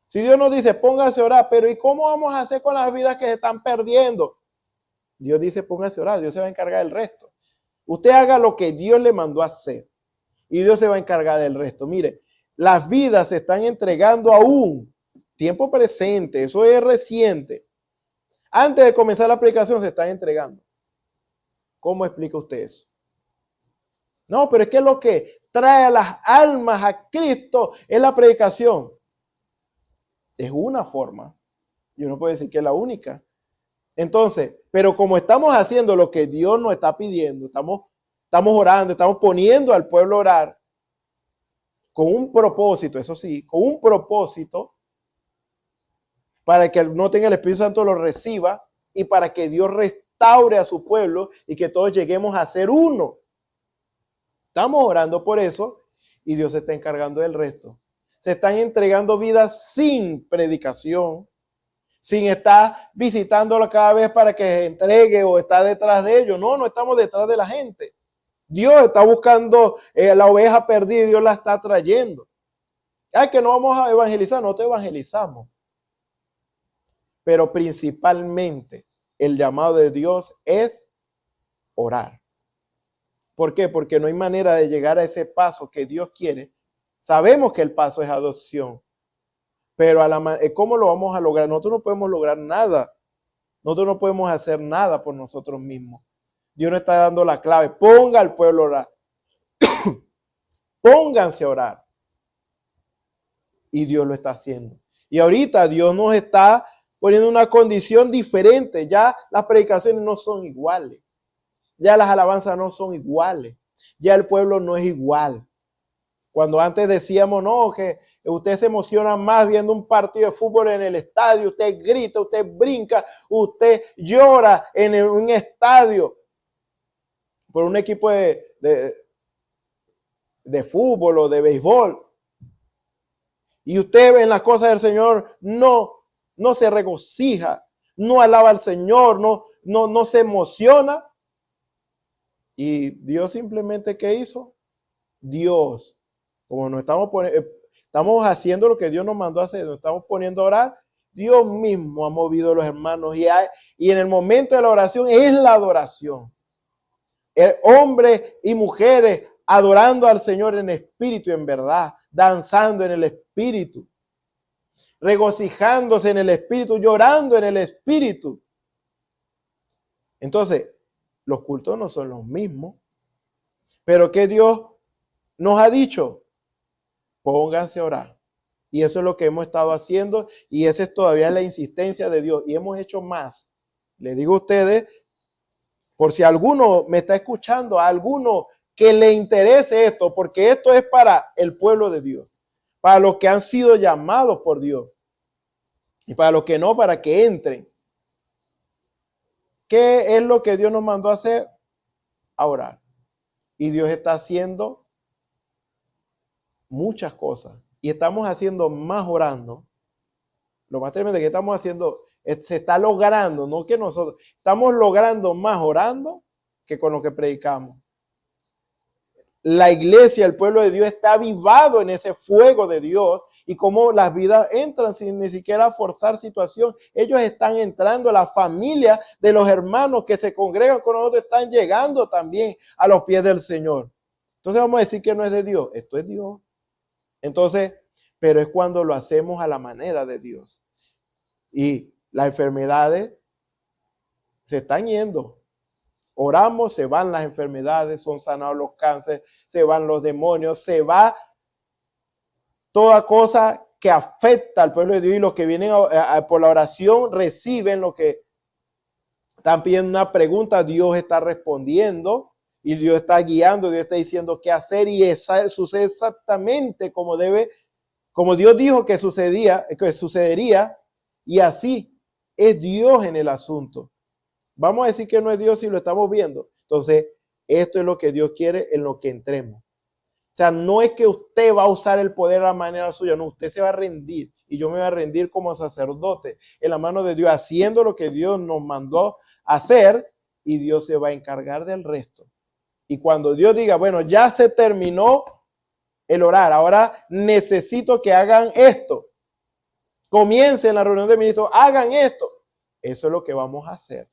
Si Dios nos dice, póngase a orar, pero ¿y cómo vamos a hacer con las vidas que se están perdiendo? Dios dice, póngase a orar, Dios se va a encargar del resto. Usted haga lo que Dios le mandó a hacer y Dios se va a encargar del resto. Mire, las vidas se están entregando aún, tiempo presente, eso es reciente. Antes de comenzar la predicación se están entregando. ¿Cómo explica usted eso? No, pero es que lo que trae a las almas a Cristo es la predicación. Es una forma. Yo no puedo decir que es la única. Entonces, pero como estamos haciendo lo que Dios nos está pidiendo, estamos orando, estamos poniendo al pueblo a orar con un propósito, eso sí, con un propósito para que el no tenga el Espíritu Santo lo reciba y para que Dios restaure a su pueblo y que todos lleguemos a ser uno. Estamos orando por eso y Dios se está encargando del resto. Se están entregando vidas sin predicación, sin estar visitándolo cada vez para que se entregue o está detrás de ellos. No estamos detrás de la gente. Dios está buscando la oveja perdida y Dios la está trayendo. Ay, que no vamos a evangelizar, no te evangelizamos. Pero principalmente el llamado de Dios es orar. ¿Por qué? Porque no hay manera de llegar a ese paso que Dios quiere. Sabemos que el paso es adopción. Pero ¿cómo lo vamos a lograr? Nosotros no podemos lograr nada. Nosotros no podemos hacer nada por nosotros mismos. Dios nos está dando la clave. Ponga al pueblo a orar. Pónganse a orar. Y Dios lo está haciendo. Y ahorita Dios nos está poniendo una condición diferente. Ya las predicaciones no son iguales. Ya las alabanzas no son iguales. Ya el pueblo no es igual. Cuando antes decíamos, no, que usted se emociona más viendo un partido de fútbol en el estadio, usted grita, usted brinca, usted llora en un estadio por un equipo de fútbol o de béisbol. Y usted en las cosas del Señor no se regocija, no alaba al Señor, no se emociona. Y Dios simplemente, ¿qué hizo? Dios, como nos estamos haciendo lo que Dios nos mandó a hacer, nos estamos poniendo a orar, Dios mismo ha movido a los hermanos y en el momento de la oración es la adoración. Hombres y mujeres adorando al Señor en espíritu y en verdad, danzando en el espíritu, regocijándose en el espíritu, llorando en el espíritu. Entonces, los cultos no son los mismos, pero ¿qué Dios nos ha dicho? Pónganse a orar. Y eso es lo que hemos estado haciendo y esa es todavía la insistencia de Dios. Y hemos hecho más. Les digo a ustedes, por si alguno me está escuchando, a alguno que le interese esto, porque esto es para el pueblo de Dios, para los que han sido llamados por Dios y para los que no, para que entren. ¿Qué es lo que Dios nos mandó a hacer? A orar. Y Dios está haciendo muchas cosas. Y estamos haciendo más orando. Lo más tremendo es que estamos haciendo, se está logrando, no que nosotros, estamos logrando más orando que con lo que predicamos. La iglesia, el pueblo de Dios está avivado en ese fuego de Dios y como las vidas entran sin ni siquiera forzar situación. Ellos están entrando, la familia de los hermanos que se congregan con nosotros están llegando también a los pies del Señor. Entonces vamos a decir que no es de Dios, esto es Dios. Entonces, pero es cuando lo hacemos a la manera de Dios. Y las enfermedades se están yendo. Oramos, se van las enfermedades, son sanados los cánceres, se van los demonios, se va toda cosa que afecta al pueblo de Dios y los que vienen por la oración reciben lo que están pidiendo una pregunta, Dios está respondiendo y Dios está guiando, Dios está diciendo qué hacer y sucede exactamente como Dios dijo que sucedería y así es Dios en el asunto. Vamos a decir que no es Dios si lo estamos viendo. Entonces, esto es lo que Dios quiere en lo que entremos. O sea, no es que usted va a usar el poder a la manera suya, no, usted se va a rendir y yo me voy a rendir como sacerdote en la mano de Dios, haciendo lo que Dios nos mandó a hacer y Dios se va a encargar del resto. Y cuando Dios diga, bueno, ya se terminó el orar, ahora necesito que hagan esto. Comiencen la reunión de ministros, hagan esto. Eso es lo que vamos a hacer.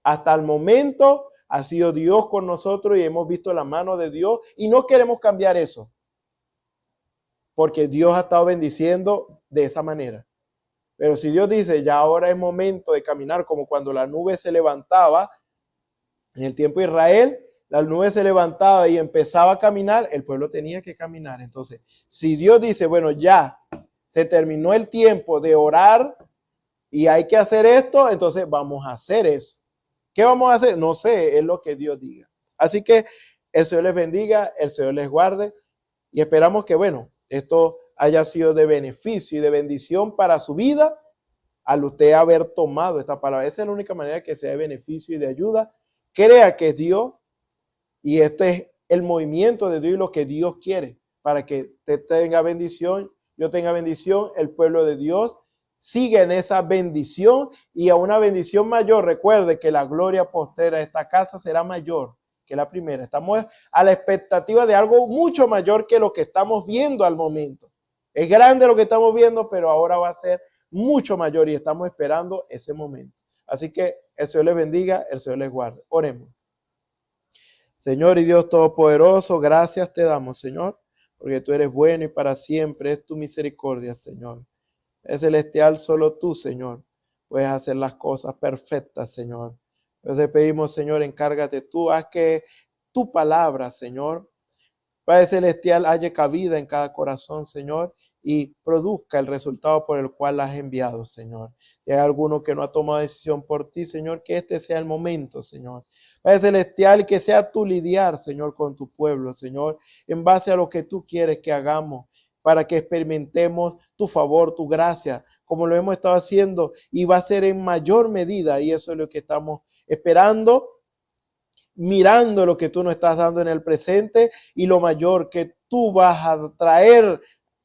Hasta el momento ha sido Dios con nosotros y hemos visto la mano de Dios y no queremos cambiar eso. Porque Dios ha estado bendiciendo de esa manera. Pero si Dios dice, ya ahora es momento de caminar como cuando la nube se levantaba, en el tiempo de Israel, la nube se levantaba y empezaba a caminar, el pueblo tenía que caminar. Entonces, si Dios dice, bueno, ya se terminó el tiempo de orar y hay que hacer esto, entonces vamos a hacer eso. ¿Qué vamos a hacer? No sé, es lo que Dios diga. Así que el Señor les bendiga, el Señor les guarde y esperamos que, bueno, esto haya sido de beneficio y de bendición para su vida al usted haber tomado esta palabra. Esa es la única manera que sea de beneficio y de ayuda. Crea que es Dios y este es el movimiento de Dios y lo que Dios quiere para que usted tenga bendición, yo tenga bendición, el pueblo de Dios sigue en esa bendición y a una bendición mayor. Recuerde que la gloria postrera de esta casa será mayor que la primera. Estamos a la expectativa de algo mucho mayor que lo que estamos viendo al momento. Es grande lo que estamos viendo, pero ahora va a ser mucho mayor y estamos esperando ese momento. Así que el Señor les bendiga, el Señor les guarde. Oremos. Señor y Dios Todopoderoso, gracias te damos, Señor, porque tú eres bueno y para siempre es tu misericordia, Señor. Es celestial, solo tú, Señor, puedes hacer las cosas perfectas, Señor. Entonces pedimos, Señor, encárgate tú, haz que tu palabra, Señor, Padre celestial, haya cabida en cada corazón, Señor, y produzca el resultado por el cual la has enviado, Señor. Si hay alguno que no ha tomado decisión por ti, Señor, que este sea el momento, Señor, Padre Celestial, que sea tu lidiar, Señor, con tu pueblo, Señor, en base a lo que tú quieres que hagamos, para que experimentemos tu favor, tu gracia, como lo hemos estado haciendo, y va a ser en mayor medida, y eso es lo que estamos esperando, mirando lo que tú nos estás dando en el presente, y lo mayor que tú vas a traer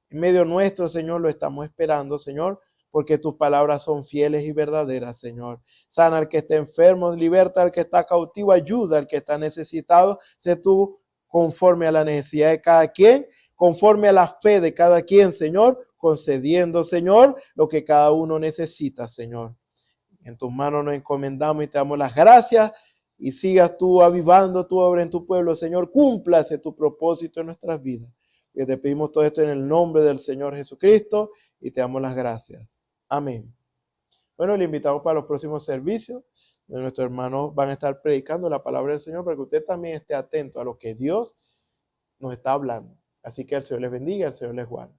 en medio nuestro, Señor, lo estamos esperando, Señor, porque tus palabras son fieles y verdaderas, Señor. Sana al que está enfermo, liberta al que está cautivo, ayuda al que está necesitado. Sé tú conforme a la necesidad de cada quien, conforme a la fe de cada quien, Señor, concediendo, Señor, lo que cada uno necesita, Señor. En tus manos nos encomendamos y te damos las gracias, y sigas tú avivando tu obra en tu pueblo, Señor. Cúmplase tu propósito en nuestras vidas. Que te pedimos todo esto en el nombre del Señor Jesucristo y te damos las gracias. Amén. Bueno, le invitamos para los próximos servicios, donde nuestros hermanos van a estar predicando la palabra del Señor, para que usted también esté atento a lo que Dios nos está hablando. Así que el Señor les bendiga, el Señor les guarde.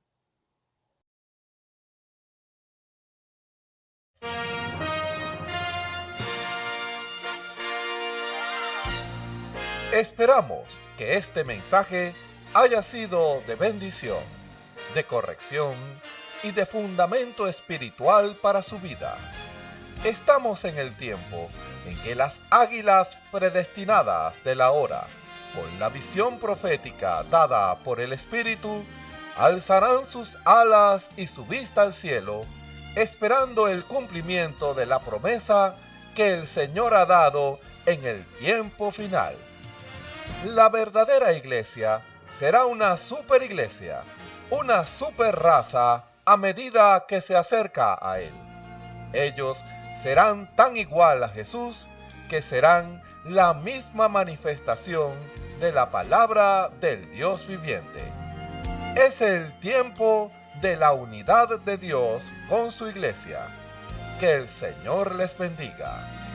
Esperamos que este mensaje haya sido de bendición, de corrección y de fundamento espiritual para su vida. Estamos en el tiempo en que las águilas predestinadas de la hora, con la visión profética dada por el Espíritu, alzarán sus alas y su vista al cielo, esperando el cumplimiento de la promesa que el Señor ha dado en el tiempo final. La verdadera iglesia será una superiglesia, una superraza a medida que se acerca a Él. Ellos serán tan igual a Jesús que serán la misma manifestación de la palabra del Dios viviente. Es el tiempo de la unidad de Dios con su iglesia. Que el Señor les bendiga.